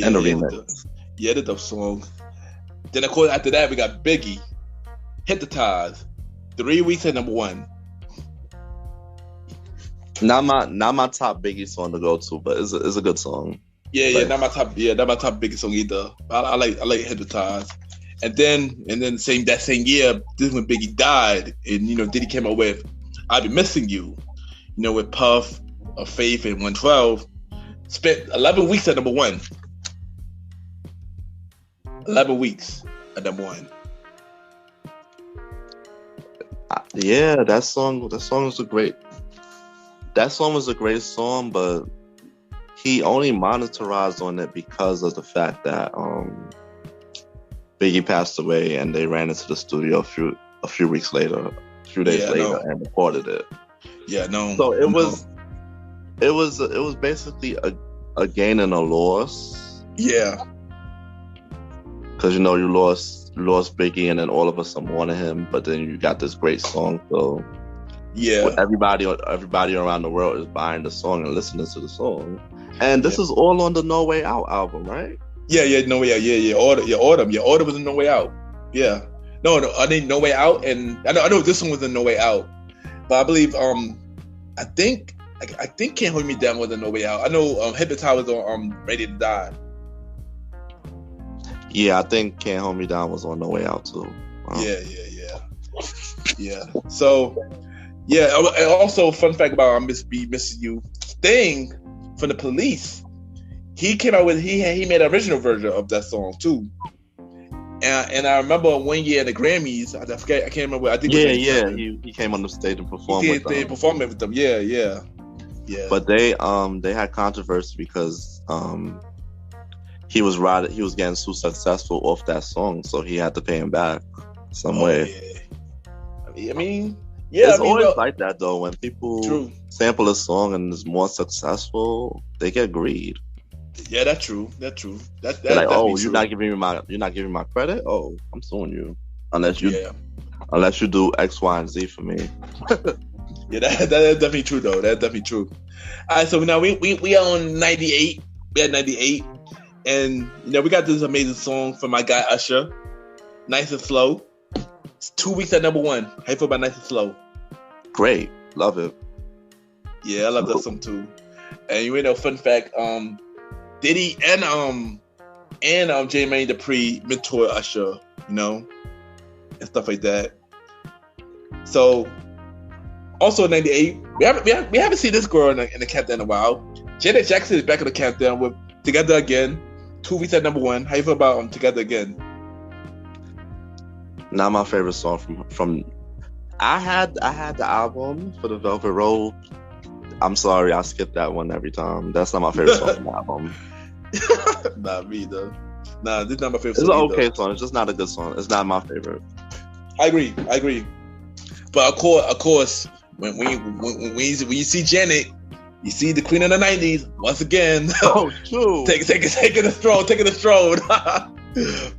And the remix. The dope song. Then of course after that we got Biggie, Hypnotize. 3 weeks at number 1. Not my top Biggie song to go to, but it's a good song. Not my top Biggie song either. I like Hypnotize. And then that same year, this is when Biggie died, and you know Diddy came out with "I'll Be Missing You," you know, with Puff, Faith, and 112. Spent 11 weeks at number 1. 11 weeks at number 1. Yeah, that song was a great. That song was a great song, but he only monetized on it because of the fact that Biggie passed away, and they ran into the studio a few weeks later, a few days later, and recorded it. Yeah, no. So it was basically a gain and a loss. Yeah. Because you know you lost Biggie, and then all of us wanted him, but then you got this great song. So yeah, everybody around the world is buying the song and listening to the song. And this is all on the No Way Out album, right? Yeah, No Way Out. Yeah. Order was in No Way Out. Yeah. No, I think No Way Out, and I know this one was in No Way Out, but I believe I think Can't Hold Me Down was in No Way Out. I know Hypnotize was on Ready to Die. Yeah, I think Can't Hold Me Down was on No Way Out too. Wow. Yeah. So, yeah. And also, fun fact about Missing You, Sting from the Police. He came out with he made an original version of that song too. And I remember one year in the Grammys, I can't remember. I think he came on the stage and performed with them. They performed with them. Yeah. But they had controversy because he was getting too successful off that song, so he had to pay him back some way. Yeah. I mean, it's always like that though. When people sample a song and it's more successful, they get greed. Yeah, that's true. That's like, oh, you're not giving me my credit. Oh, I'm suing you unless you do X, Y, and Z for me. Yeah, that's definitely true though. That's definitely true. All right, so now we are on 98. We had 98, and you know we got this amazing song from my guy Usher, "Nice and Slow." It's 2 weeks at number 1. How you feel about "Nice and Slow"? Great, love it. Yeah, I love that song too. And you know, fun fact, Diddy and and Jermaine Dupri mentor Usher, you know, and stuff like that. So, also in '98, we haven't seen this girl in the countdown in a while. Janet Jackson is back in the countdown with "Together Again," 2 weeks at number 1. How you feel about "Together Again"? Not my favorite song from. I had the album for the Velvet Rope. I'm sorry, I skip that one every time. That's not my favorite song from the album. Not me though. Nah, this is not my favorite. It's an okay song. It's just not a good song. It's not my favorite. I agree. But of course, when you see Janet, you see the queen of the '90s once again. Oh, true. taking a stroll.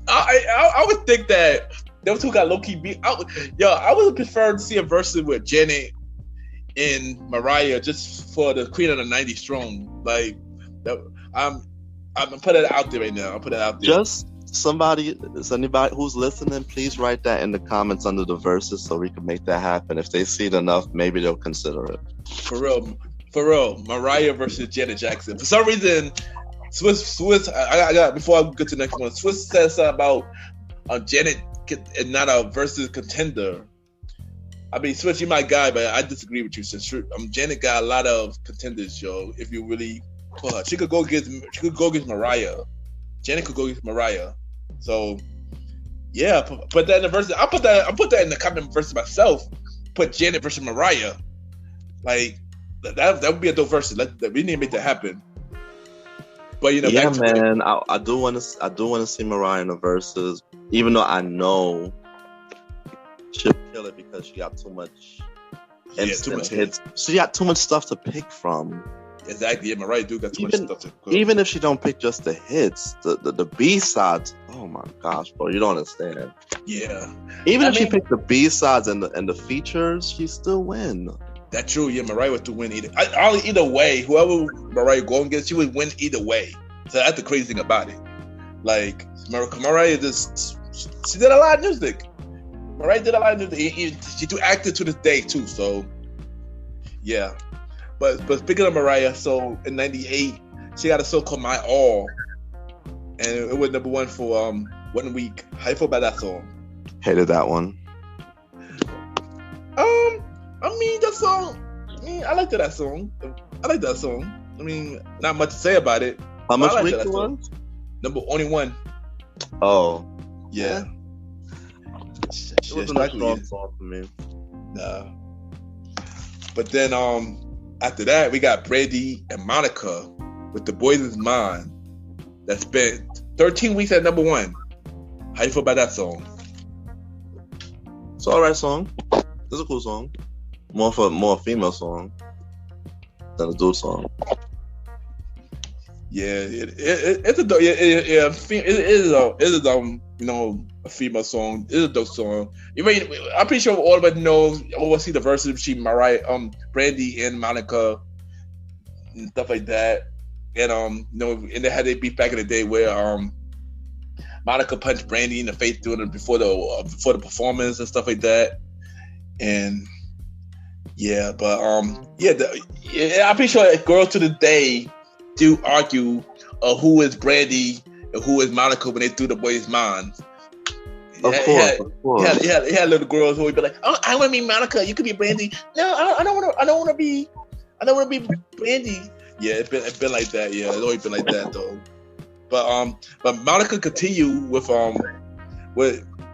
I would think that those two got low key beat. I would prefer to see a verse with Janet and Mariah just for the queen of the '90s throne. Like, I'm putting it out there right now. Just anybody who's listening, please write that in the comments under the verses so we can make that happen. If they see it enough, maybe they'll consider it. For real, Mariah versus Janet Jackson. For some reason, Swiss. I got before I get to the next one. Swiss said something about Janet and not a versus contender. I mean, Swiss, you're my guy, but I disagree with you. Since Janet got a lot of contenders, yo. If you really put her, she could go against Mariah. Janet could go against Mariah. So yeah, put that in the verse. I put that in the comment verse myself. Put Janet versus Mariah. Like that would be a dope verse. We need to make that happen. But you know, yeah, man, I do want to see Mariah in the verses, even though I know she'll kill it because she got too much hits. She got too much stuff to pick from. Exactly, yeah, Mariah do got too much stuff to cook. Even if she don't pick just the hits, the B-sides, oh my gosh, bro, you don't understand. Yeah. Even if she picked the B-sides and the features, she still win. That's true, yeah, Mariah would to win either way. Whoever Mariah going against, she would win either way. So that's the crazy thing about it. Like, Mariah she did a lot of music. Mariah did a lot of music. She do acting to this day too, so yeah. But speaking of Mariah, so in '98, she got a song called "My All," and it was number 1 for 1 week. How you feel about that song? Hated that one. I mean that song. I liked that song. I like that song. I mean, not much to say about it. How much week it was? Only 1. Oh, yeah. It wasn't a strong song for me. Nah. But then after that, we got Brandy and Monica with "The Boys Is Mine." That spent 13 weeks at number 1. How you feel about that song? It's an alright song. It's a cool song. More a female song than a dude song. Yeah, it is a female song. It is a dope song. I'm pretty sure all of us know or see the verses between Mariah, Brandy and Monica and stuff like that. And and they had their beef back in the day where Monica punched Brandy in the face doing it before the performance and stuff like that. And yeah, but I'm pretty sure girls to the day do argue who is Brandy and who is Monica when they do "The Boys' Minds." Of course. He had little girls who would be like, "Oh, I want to be Monica. You could be Brandy." No, I don't want to be Brandy. Yeah, it's been like that. Yeah, it's always been like that though. But Monica continued with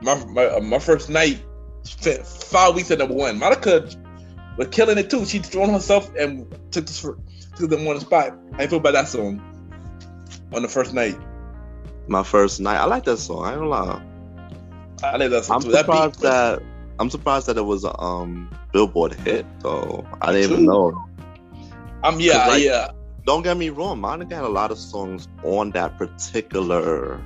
my first night. Spent 5 weeks at number 1. Monica was killing it too. She thrown herself and took them on the spot. How you feel about that song on the first night? My first night, I like that song. I ain't gonna lie. I like that song too. I'm surprised that it was a Billboard hit though. I didn't even know. Yeah. Don't get me wrong. Monica had a lot of songs on that particular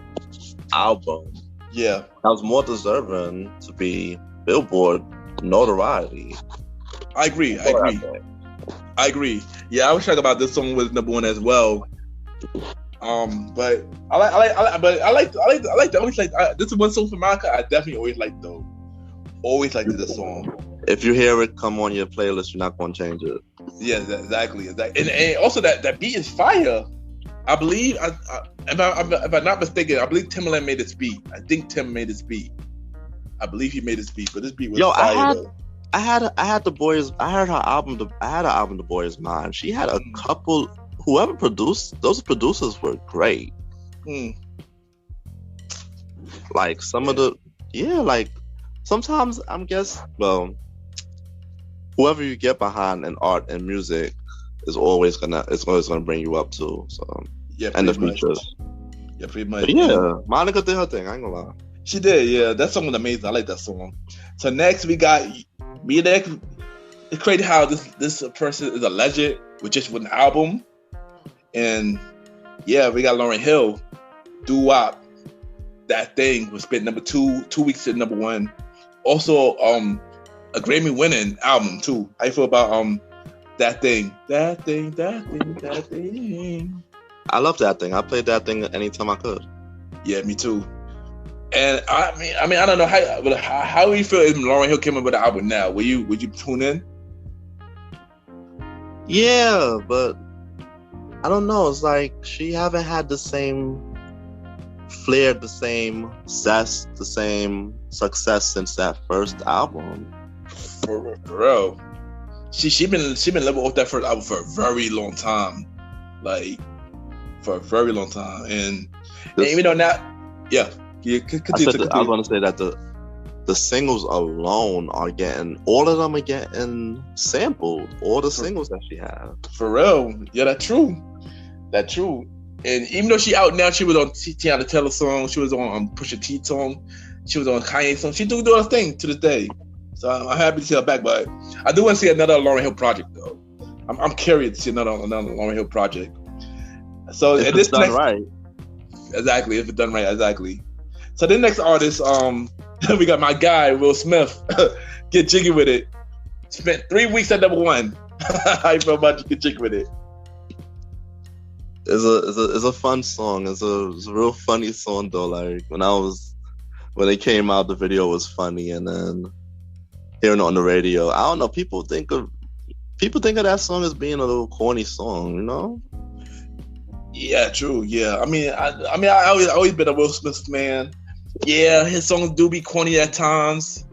album. Yeah, that was more deserving to be Billboard notoriety. I agree. Yeah, I was talking about this song was number 1 as well. But I like this is one song from Monica I definitely always liked though. Always liked this song. If you hear it come on your playlist, you're not gonna change it. Yeah, exactly. And also that beat is fire. I believe, if I'm not mistaken, I believe Timbaland made this beat. I think Tim made this beat. I believe he made this beat, but this beat was fire. I had the boys. I heard her album. I had her album, The Boy Is Mine. She had a couple. Whoever produced, those producers were great. Like some of the, like sometimes whoever you get behind in art and music is always gonna bring you up too. So and the features. Yeah, pretty much. But yeah, Monica did her thing. I ain't gonna lie. She did. Yeah, that song was amazing. I like that song. So next we got it's crazy how this person is a legend with just one album, and yeah, we got Lauryn Hill, Doo Wop. That Thing was spent number 2 weeks to number 1. Also, a Grammy winning album too. How you feel about That Thing? That Thing. I love That Thing. I played That Thing anytime I could. Yeah, me too. And I mean, I don't know how do you feel if Lauryn Hill came up with an album now? Would you tune in? Yeah, but I don't know. It's like she haven't had the same flair, the same zest, the same success since that first album. For real, she been living off that first album for a very long time, and even though now, yeah. I was going to say that the singles alone are getting, all of them are getting sampled. All the singles that she had. For real, yeah, that's true. And even though she out now, she was on Tiana Taylor song, she was on Pusha T song, she was on Kanye song. She do her thing to this day. So I'm happy to see her back. But I do want to see another Lauryn Hill project though. I'm curious to see another Lauryn Hill project. So if it's done right. Exactly, if it's done right, exactly. So the next artist, we got my guy Will Smith. Get Jiggy With It. Spent 3 weeks at number 1. How you feel about Get Jiggy With It? It's a fun song. It's a real funny song though. Like when it came out, the video was funny, and then hearing it on the radio, I don't know. People think of that song as being a little corny song, you know? Yeah, true. Yeah, I mean, I always been a Will Smith man. Yeah, his songs do be corny at times,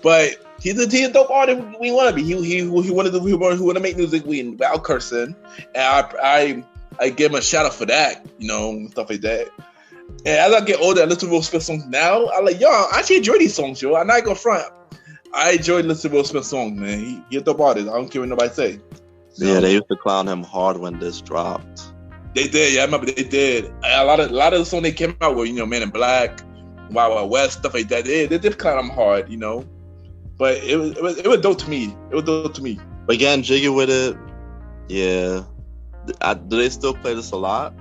but he's a dope artist. We want to be. He wanted to make music without cursing, and I give him a shout out for that, you know, stuff like that. And as I get older, I listen to Will Smith songs now. I'm like, yo, I actually enjoy these songs, yo. I'm not gonna front. I enjoy listening to Will Smith songs, man. He's a dope artist. I don't care what nobody say. Yeah, they used to clown him hard when this dropped. They did, yeah. I remember they did. A lot of the songs they came out with, you know, Man in Black, Wild Wild West, stuff like that. They did clown him hard, you know. But it was dope to me. It was dope to me. But again, Jiggy With It, yeah. Do they still play this a lot?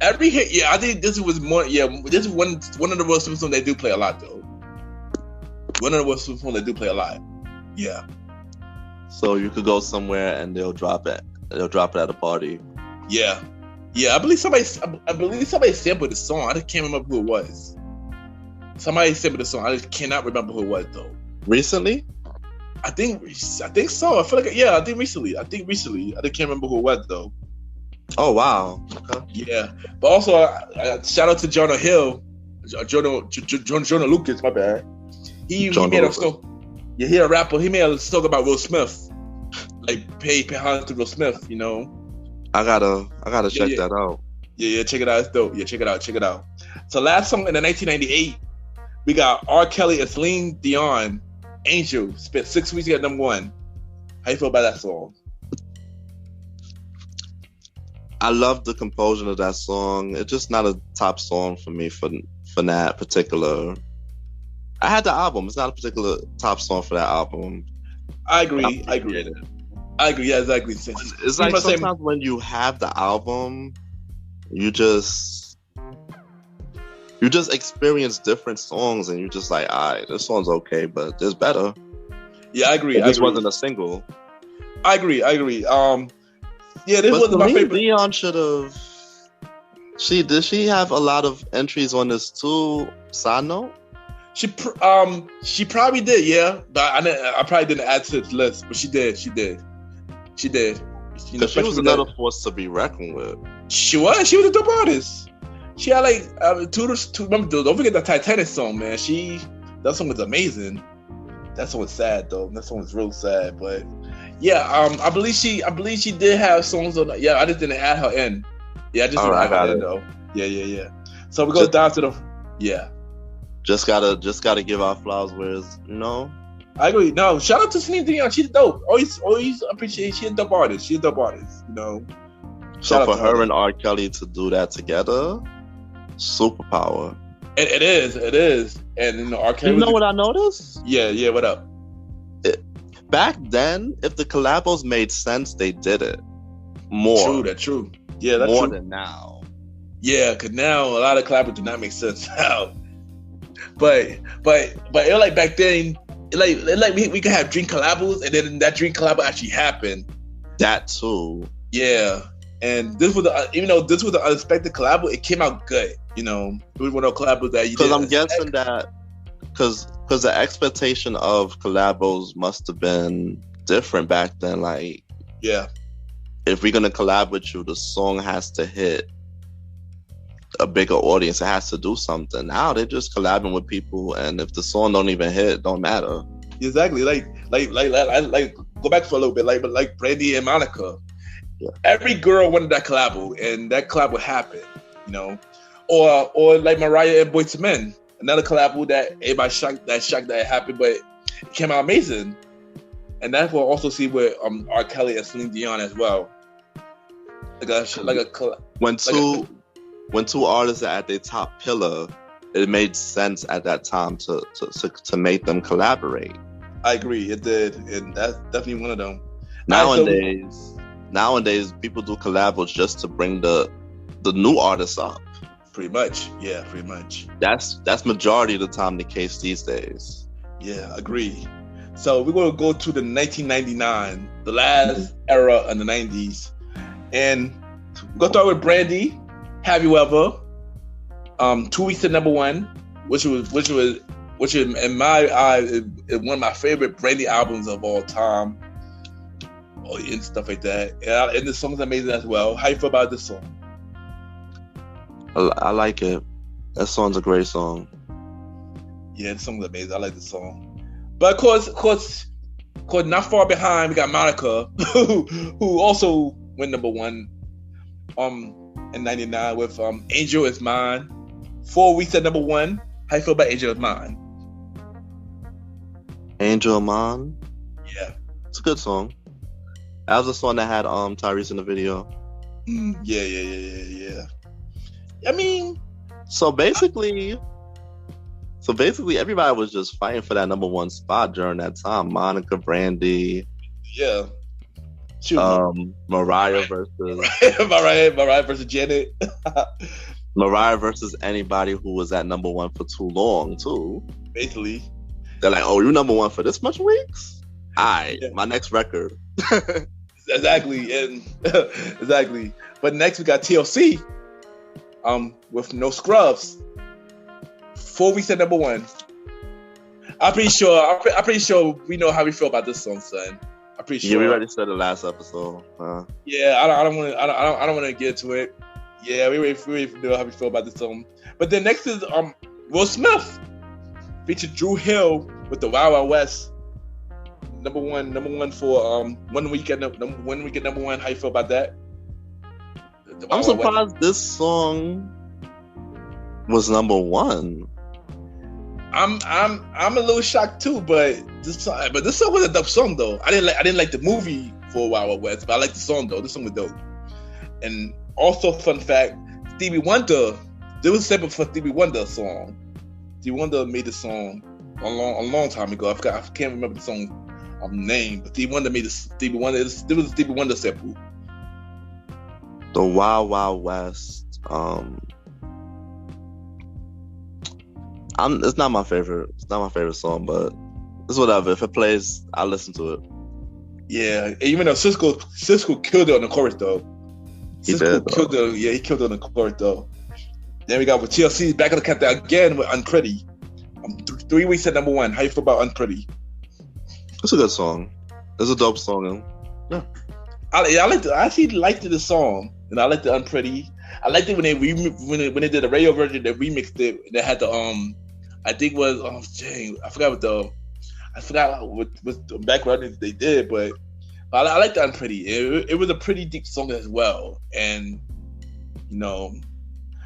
Every hit, yeah. I think this was more. Yeah, this is one of the Will Smith songs they do play a lot, though. One of the Will Smith songs they do play a lot. Yeah. So you could go somewhere and they'll drop it. They'll drop it at a party. Yeah. I believe somebody sampled the song. I just can't remember who it was. Somebody sampled the song. I just cannot remember who it was though. Recently? I think so. I feel like I think recently. I just can't remember who it was though. Oh wow. Okay. Yeah, but also shout out to Jonah Hill, Jonah Lucas. My bad. He made a song. Yeah, he a rapper. He made a song about Will Smith. Like pay homage to Will Smith. You know. I gotta check that out. Yeah, check it out. It's dope. Yeah, check it out. So last song in the 1998, we got R. Kelly and Celine Dion, Angel, spent 6 weeks at number 1. How you feel about that song? I love the composition of that song. It's just not a top song for me for that particular. I had the album. It's not a particular top song for that album. I agree. Yeah, exactly. It's like sometimes when you have the album, you just experience different songs, and you're just like, all right, this song's okay, but there's better. Yeah, I agree. This wasn't a single. I agree. Yeah, this wasn't my favorite. Dion should have. Did she have a lot of entries on this too? Side note. She probably did, yeah. But I probably didn't add to the list, but she did. Because she was another force to be reckoned with. She was a dope artist. She had like remember, don't forget the Titanic song, man. That song was amazing. That song was sad though. That song was real sad, but yeah, I believe she did have songs on. Yeah, I just didn't add her in. Yeah, I just didn't add her in though. Yeah. So we go down to the Just gotta give our flowers where no. I agree. No, shout out to Celine Dion. She's dope. Always appreciate. She's a dope artist. You know. So for her and R. Kelly to do that together, superpower. It is. And R. Kelly. You know what I noticed? Yeah. What up? Back then, if the collabos made sense, they did it more. True. Yeah, that's more true. than now. Yeah, because now a lot of collabos do not make sense now. But it like back then. Like we could have dream collabos, and then that dream collabo actually happened. That too. Yeah, and this was even though this was an unexpected collabo, it came out good. You know, it was one of those collabos that you. Because I'm guessing that because the expectation of collabos must have been different back then. Like, yeah, if we're gonna collab with you, the song has to hit a bigger audience. It has to do something. Now they're just collabing with people, and if the song don't even hit, don't matter. Exactly. Like go back for a little bit. Like Brandy and Monica. Yeah. Every girl wanted that collabo, and that collabo happened. You know, or like Mariah and Boyz II Men, another collabo that everybody shocked that it happened, but it came out amazing. And that's what we'll also see with R. Kelly and Celine Dion as well. When two artists are at their top pillar, it made sense at that time to make them collaborate. I agree, it did, and that's definitely one of them. Nowadays, people do collabos just to bring the new artists up. Pretty much, yeah, pretty much. That's majority of the time the case these days. Yeah, agree. So we're gonna go to the 1999, the last era in the 90s, and we're gonna start with Brandy. Have You Ever? 2 weeks to number one, which is in my eye is one of my favorite Brandy albums of all time, and stuff like that. And the song's amazing as well. How you feel about this song? I like it. That song's a great song. Yeah, the song's amazing. I like the song. But of course, not far behind, we got Monica, who also went number one. In 99 with Angel Is Mine. 4 weeks at number one. How you feel about Angel Is Mine? Angel Is Mine? Yeah. It's a good song. That was the song that had Tyrese in the video. Yeah. I mean, so basically everybody was just fighting for that number one spot during that time. Monica, Brandy. Yeah. Mariah versus Mariah versus Janet. Mariah versus anybody who was at number one for too long too. Basically, they're like, "Oh, you number one for this much weeks? Alright, my next record." Exactly. But next we got TLC, with No Scrubs. 4 weeks at number one. I'm pretty sure we know how we feel about this song, son. I'm pretty sure. Yeah, we already said the last episode. Yeah, I don't want to get to it. Yeah, we already know how we feel about this song. But then next is Will Smith featured Drew Hill with the Wild Wild West. Number one for 1 week at number one. How you feel about that? I'm surprised this song was number one. I'm a little shocked too, but this song was a dope song though. I didn't like the movie for Wild Wild West, but I like the song though. This song was dope. And also, fun fact, Stevie Wonder, there was a sample for Stevie Wonder song. Stevie Wonder made the song a long time ago. I can't remember the song name, but Stevie Wonder made the Stevie Wonder. There was a Stevie Wonder sample. The Wild Wild West. It's not my favorite. It's not my favorite song, but it's whatever. If it plays, I'll listen to it. Yeah, even though Cisco killed it on the chorus though. He killed it. Yeah, he killed it on the chorus though. Then we got with TLC back on the countdown again with Unpretty. 3 weeks at number one. How you feel about Unpretty? It's a good song. It's a dope song. Yeah. I actually liked the song, and I liked the Unpretty. I liked it when they did the radio version. They remixed it. They had the I think it was I forgot what the background they did, but I like the Unpretty. It was a pretty deep song as well, and you know,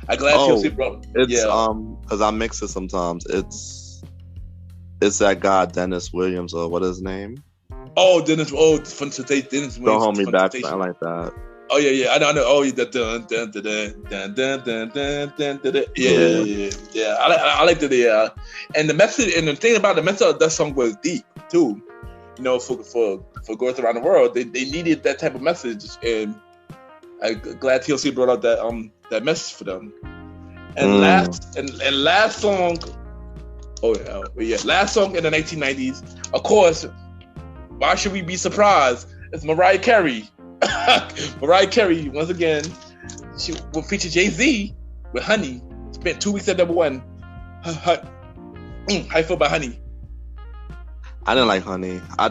I'm glad POC brought. It's because I mix it sometimes. It's that guy Dennis Williams or what is his name? Oh, Dennis. Oh, Fun Sensation. Dennis Don't Williams. hold me back. I like that. Oh yeah. I know. Oh, yeah. Dun, dun, dun, dun, dun, dun, dun, dun, dun. Yeah. I like the and the message and the thing about the message of that song was deep too. You know, for girls around the world, they needed that type of message, and I'm glad TLC brought out that message for them. And last song. Oh yeah, last song in the 1990s. Of course, why should we be surprised? It's Mariah Carey. Mariah Carey, once again, she will feature Jay-Z with Honey. Spent 2 weeks at number one. How you feel about Honey? I didn't like Honey. I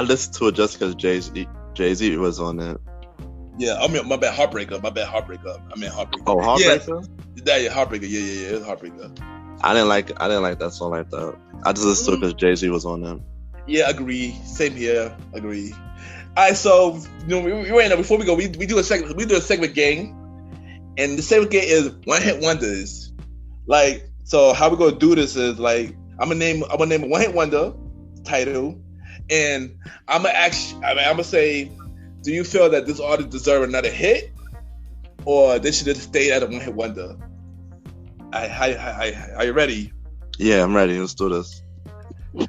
listened to it just because Jay-Z was on it. Yeah, I mean, my bad, Heartbreaker. I mean, Heartbreaker. Oh, Heartbreaker? Yeah, Heartbreaker. Yeah, it was Heartbreaker. I didn't like that song like that. I just listened to it because Jay-Z was on it. Yeah, agree. Same here. Agree. All right, so right now before we go, we do a segment game, and the segment game is one hit wonders. Like, so how we gonna do this is like I'm gonna name a one hit wonder title, and I'm gonna say, do you feel that this artist deserves another hit, or they should just stay at a one hit wonder? Are you ready? Yeah, I'm ready. Let's do this. All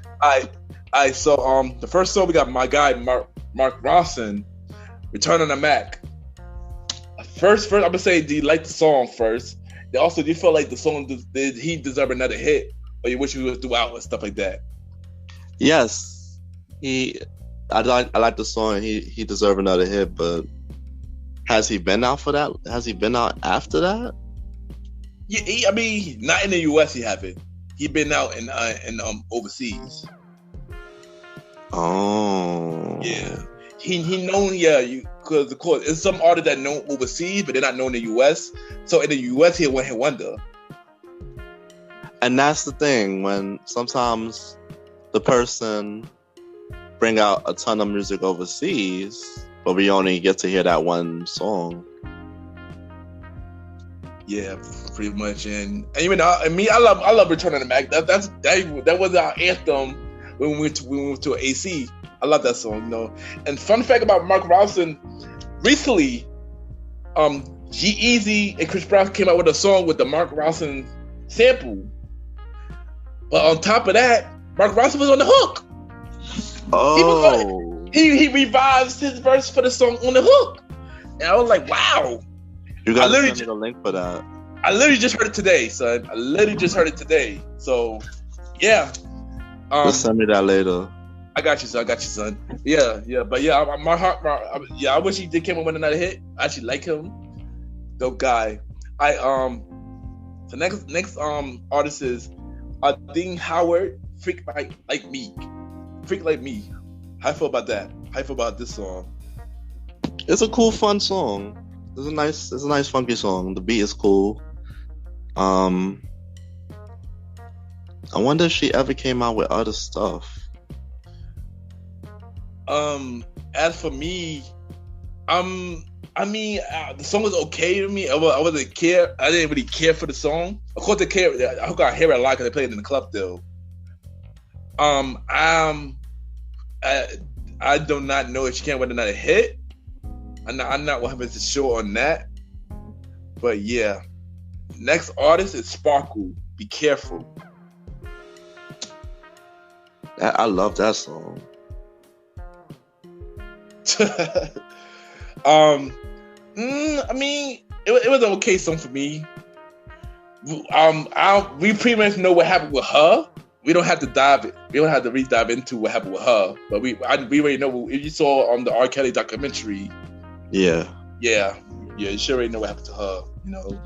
right. So the first song we got my guy Mark Ronson, "Return on the Mac." First, I'm gonna say, do you like the song first? And also, do you feel like the song did he deserve another hit, or you wish he was throughout and stuff like that? Yes, I like the song. He deserved another hit, but has he been out for that? Has he been out after that? Yeah, I mean, not in the U.S. He haven't. He been out in overseas. Oh. Yeah. He known, because of course it's some artists that known overseas, but they're not known in the U.S. So in the U.S. he went hit wonder. And that's the thing, when sometimes the person bring out a ton of music overseas, but we only get to hear that one song. Yeah, pretty much. And even I love Return on the Mac. That was our anthem when we went to AC. I love that song, you know. And fun fact about Mark Ronson, recently, G-Eazy and Chris Brown came out with a song with the Mark Ronson sample. But on top of that, Mark Ronson was on the hook. Oh. He revives his verse for the song on the hook. And I was like, wow. You gotta send me the link for that. I literally just heard it today, son. So, yeah. Just send me that later. I got you, son. Yeah. But yeah, I wish he did came up with another hit. I actually like him. Dope guy. The next artist is Dean Howard, Freak Like Me. Freak Like Me. How you feel about that? How you feel about this song? It's a cool, fun song. It's a nice funky song. The beat is cool. I wonder if she ever came out with other stuff. As for me, the song was okay to me. I wasn't care. I didn't really care for the song. Of course, I hear it a lot because they play it in the club though. I do not know if she came with another hit. I'm not 100% sure on that. But yeah, next artist is Sparkle. Be Careful. I love that song. I mean, it was an okay song for me. We pretty much know what happened with her. We don't have to really dive into what happened with her. But we already know. If you saw on the R. Kelly documentary, yeah, you should already know what happened to her. You know.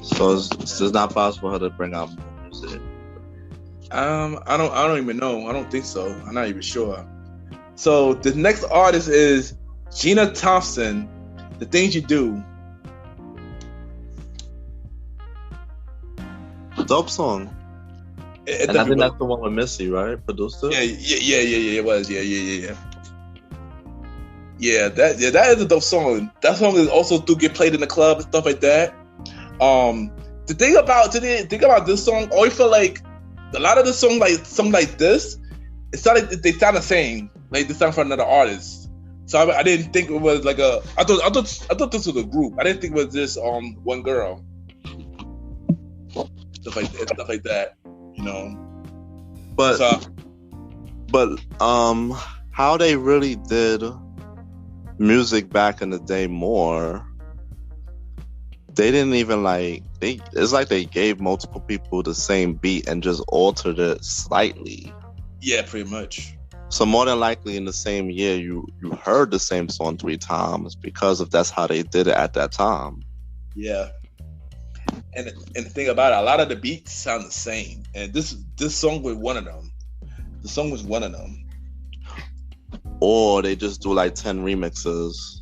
So it's not possible for her to bring out more music. I don't even know. I don't think so. I'm not even sure. So the next artist is Gina Thompson, The Things You Do. Dope song. It And I think definitely that's the one with Missy, right? Produced it? Yeah, it was. Yeah. Yeah, that is a dope song. That song is also do get played in the club and stuff like that. The thing about this song, I always feel like a lot of the songs like this, it sounded they sound the same. Like they sound from another artist. So I didn't think it was like a. I thought this was a group. I didn't think it was just one girl. Stuff like that. You know. But how they really did music back in the day more, they didn't even it's like they gave multiple people the same beat and just altered it slightly. Yeah, pretty much. So more than likely in the same year you heard the same song 3 times because that's how they did it at that time. Yeah. And the thing about it, a lot of the beats sound the same. And this song was one of them. The song was one of them. Or they just do like 10 remixes.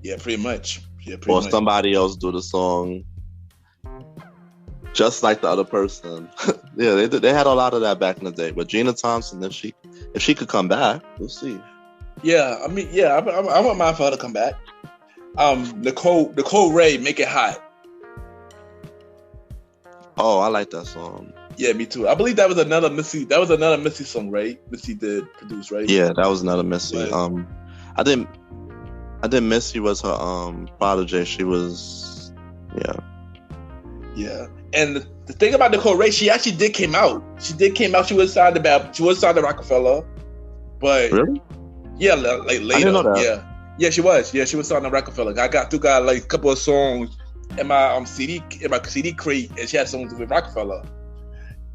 Yeah, pretty much. Or somebody else do the song just like the other person. Yeah, they had a lot of that back in the day. But Gina Thompson, if she could come back, we'll see. Yeah, I mean, yeah, I wouldn't mind for her to come back. Nicole Ray, Make It Hot. Oh, I like that song. Yeah, me too. I believe that was another Missy song, right? Missy did produce, right? Yeah, that was another Missy. Right. I think Missy was her protege. She was, yeah. Yeah. And the thing about Nicole Ray, she actually did came out. She was signed to Rockefeller. But really? Yeah, like later. I didn't know that. Yeah, she was. Yeah, she was signed to Rockefeller. I got like a couple of songs in my CD crate, and she had songs with Rockefeller.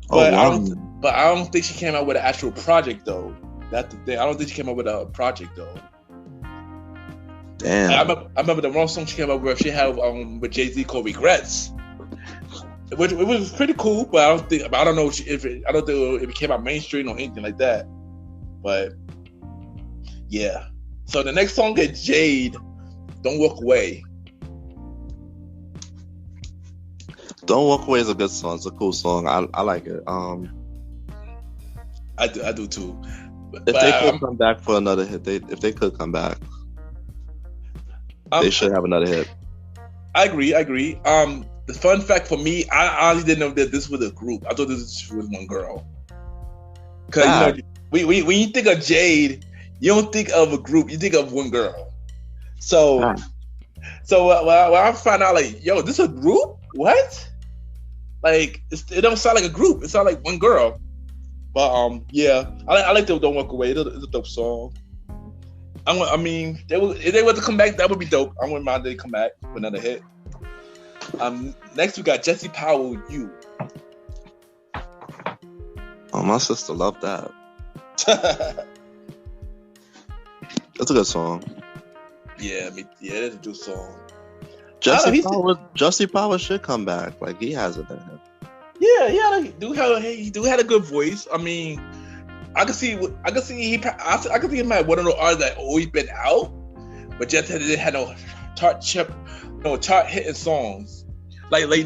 But I don't think she came out with an actual project though. That's the thing. I don't think she came out with a project though. Damn. I remember the wrong song she came out with. She had with Jay-Z called "Regrets," which it was pretty cool. But I don't know if it came out mainstream or anything like that. But yeah. So the next song is Jade, "Don't Walk Away." Don't Walk Away is a good song. It's a cool song. I like it. I do too. If they could come back for another hit, if they could come back, they should have another hit. I agree. The fun fact for me, I honestly didn't know that this was a group. I thought this was one girl. Because when you think of Jade, you don't think of a group. You think of one girl. So when I find out, like, yo, this is a group? What? Like, it don't sound like a group. It sounds like one girl. But yeah, I like the "Don't Walk Away." It's a dope song. If they were to come back, that would be dope. I wouldn't mind they come back with another hit. Next we got Jesse Powell, "You." Oh, my sister loved that. That's a good song. Yeah, it's a good song. Jesse Powell should come back. Like, he has it in him. Yeah, he do have a good voice. I mean, I can see him at one of those artists that always been out, but just had no chart hitting songs. Like he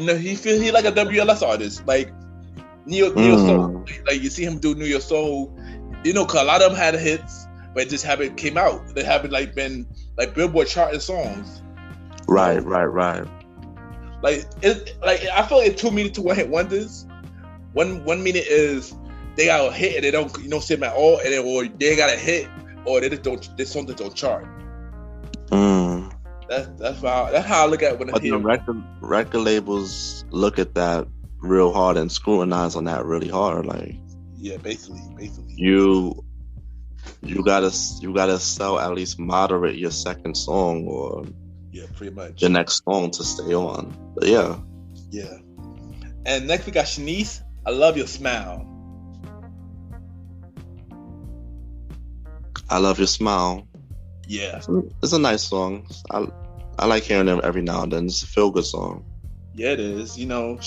like a WLS artist, like Neo Soul. Like you see him do Neo Soul, cause a lot of them had hits, but it just haven't came out. They haven't been Billboard charting songs. Right. Like I feel like 2 minute to one hit wonders. One minute is they got a hit and they don't see them at all, and or they got a hit or they just don't. This song that don't chart. That's how I look at it when I hear. But the record labels look at that real hard and scrutinize on that really hard. Like, yeah, basically. You gotta sell at least moderate your second song or. Yeah, pretty much. The next song to stay on. But yeah. Yeah. And next we got Shanice, "I Love Your Smile." I Love Your Smile. Yeah. It's a nice song. I like hearing them every now and then. It's a feel-good song. Yeah, it is. I'm not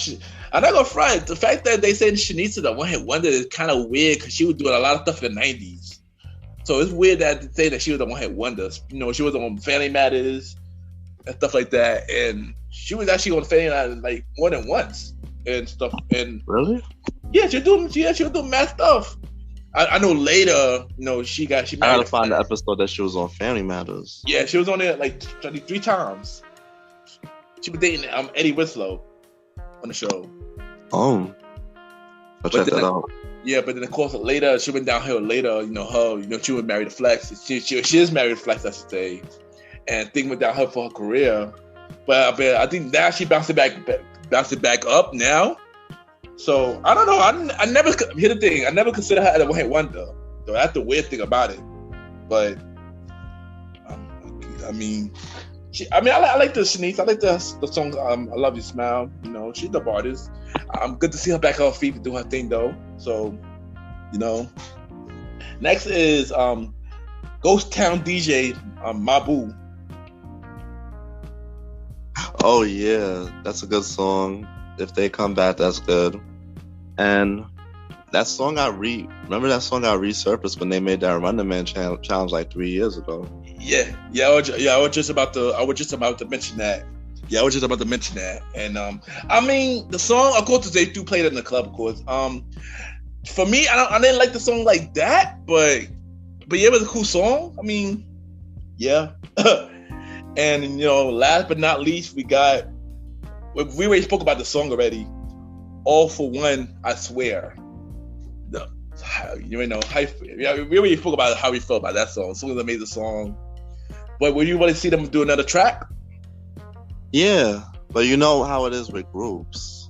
gonna front. The fact that they said Shanice is a one-hit wonder is kind of weird because she was doing a lot of stuff in the 90s. So it's weird that to say that she was the one-hit wonder. You know, she was on Family Matters and stuff like that, and she was actually on Family Matters like more than once and stuff. And Really? yeah, she was doing mad stuff. I know later, you know, she I married. gotta find the episode that she was on Family Matters. Yeah, she was on there like 3 times. She was dating Eddie Winslow on the show. I'll check that out. Yeah, but then of course later she went downhill. Later, she was married to Flex. She is married to Flex, I should say, and things went downhill for her career. But I think now she bounced it back up now. So I don't know. I never here's the thing. I never consider her as a one-hit wonder. So that's the weird thing about it. But I like the Shanice. I like the song I Love You Smile. You know, she's the artist. I'm good to see her back on her feet and do her thing though. So, you know. Next is Ghost Town DJ Mabu. Oh yeah, that's a good song. If they come back, that's good. And that song remember that song got resurfaced when they made that Run the Man challenge like 3 years ago. Yeah. I was just about to mention that. Yeah, I was just about to mention that. And the song, of course, they do play it in the club, of course. For me, I didn't like the song like that, but yeah, it was a cool song. I mean, yeah. And you know, last but not least, we already spoke about the song already. All for One, I Swear. We already spoke about how we felt about that song. As soon as I made the song. But would you want to see them do another track? Yeah, but you know how it is with groups.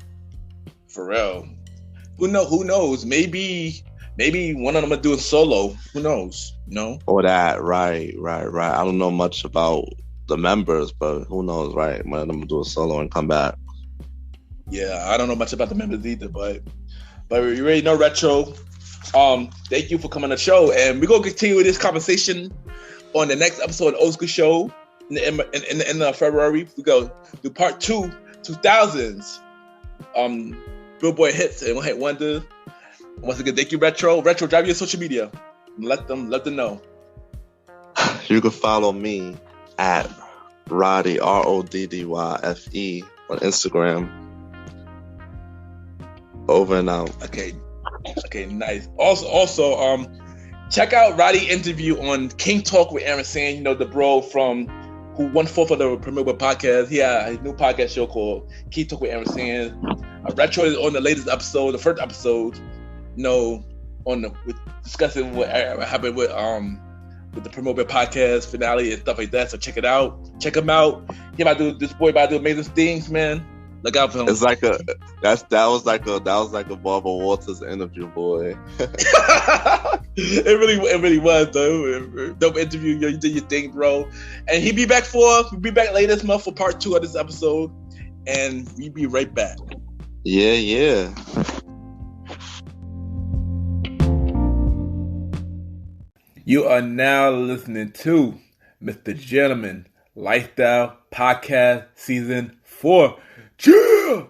For real. Who knows? Maybe one of them are doing solo. Who knows? No. Or that, right. I don't know much about the members, but who knows, right? One of them will do a solo and come back. Yeah, I don't know much about the members either, but you already know Retro. Thank you for coming on the show, and we're gonna continue this conversation on the next episode of the Old School Show in February. We go do part 2, 2000s. Billboard hits and one-hit wonders. Once again, thank you, Retro. Retro, drive your social media. Let them know. You can follow me at Roddy RODDYFE on Instagram. Over and out. Okay, nice. Also, check out Roddy's interview on King Talk with Aaron Sand. You know, the bro from who won 4th of the Premier podcast. He had a new podcast show called King Talk with Aaron Sand. Retro is on the latest episode, the first episode. You know, with discussing what happened with the Premier podcast finale and stuff like that. So check it out. Check him out. This boy about to do amazing things, man. Look out for him. It's like that was like a Barbara Walters interview, boy. It really was though. Dope interview. You did your thing, bro. And we'll be back later this month for part 2 of this episode, and we'll be right back. Yeah. You are now listening to Mr. Gentleman Lifestyle Podcast Season 4. Cheer!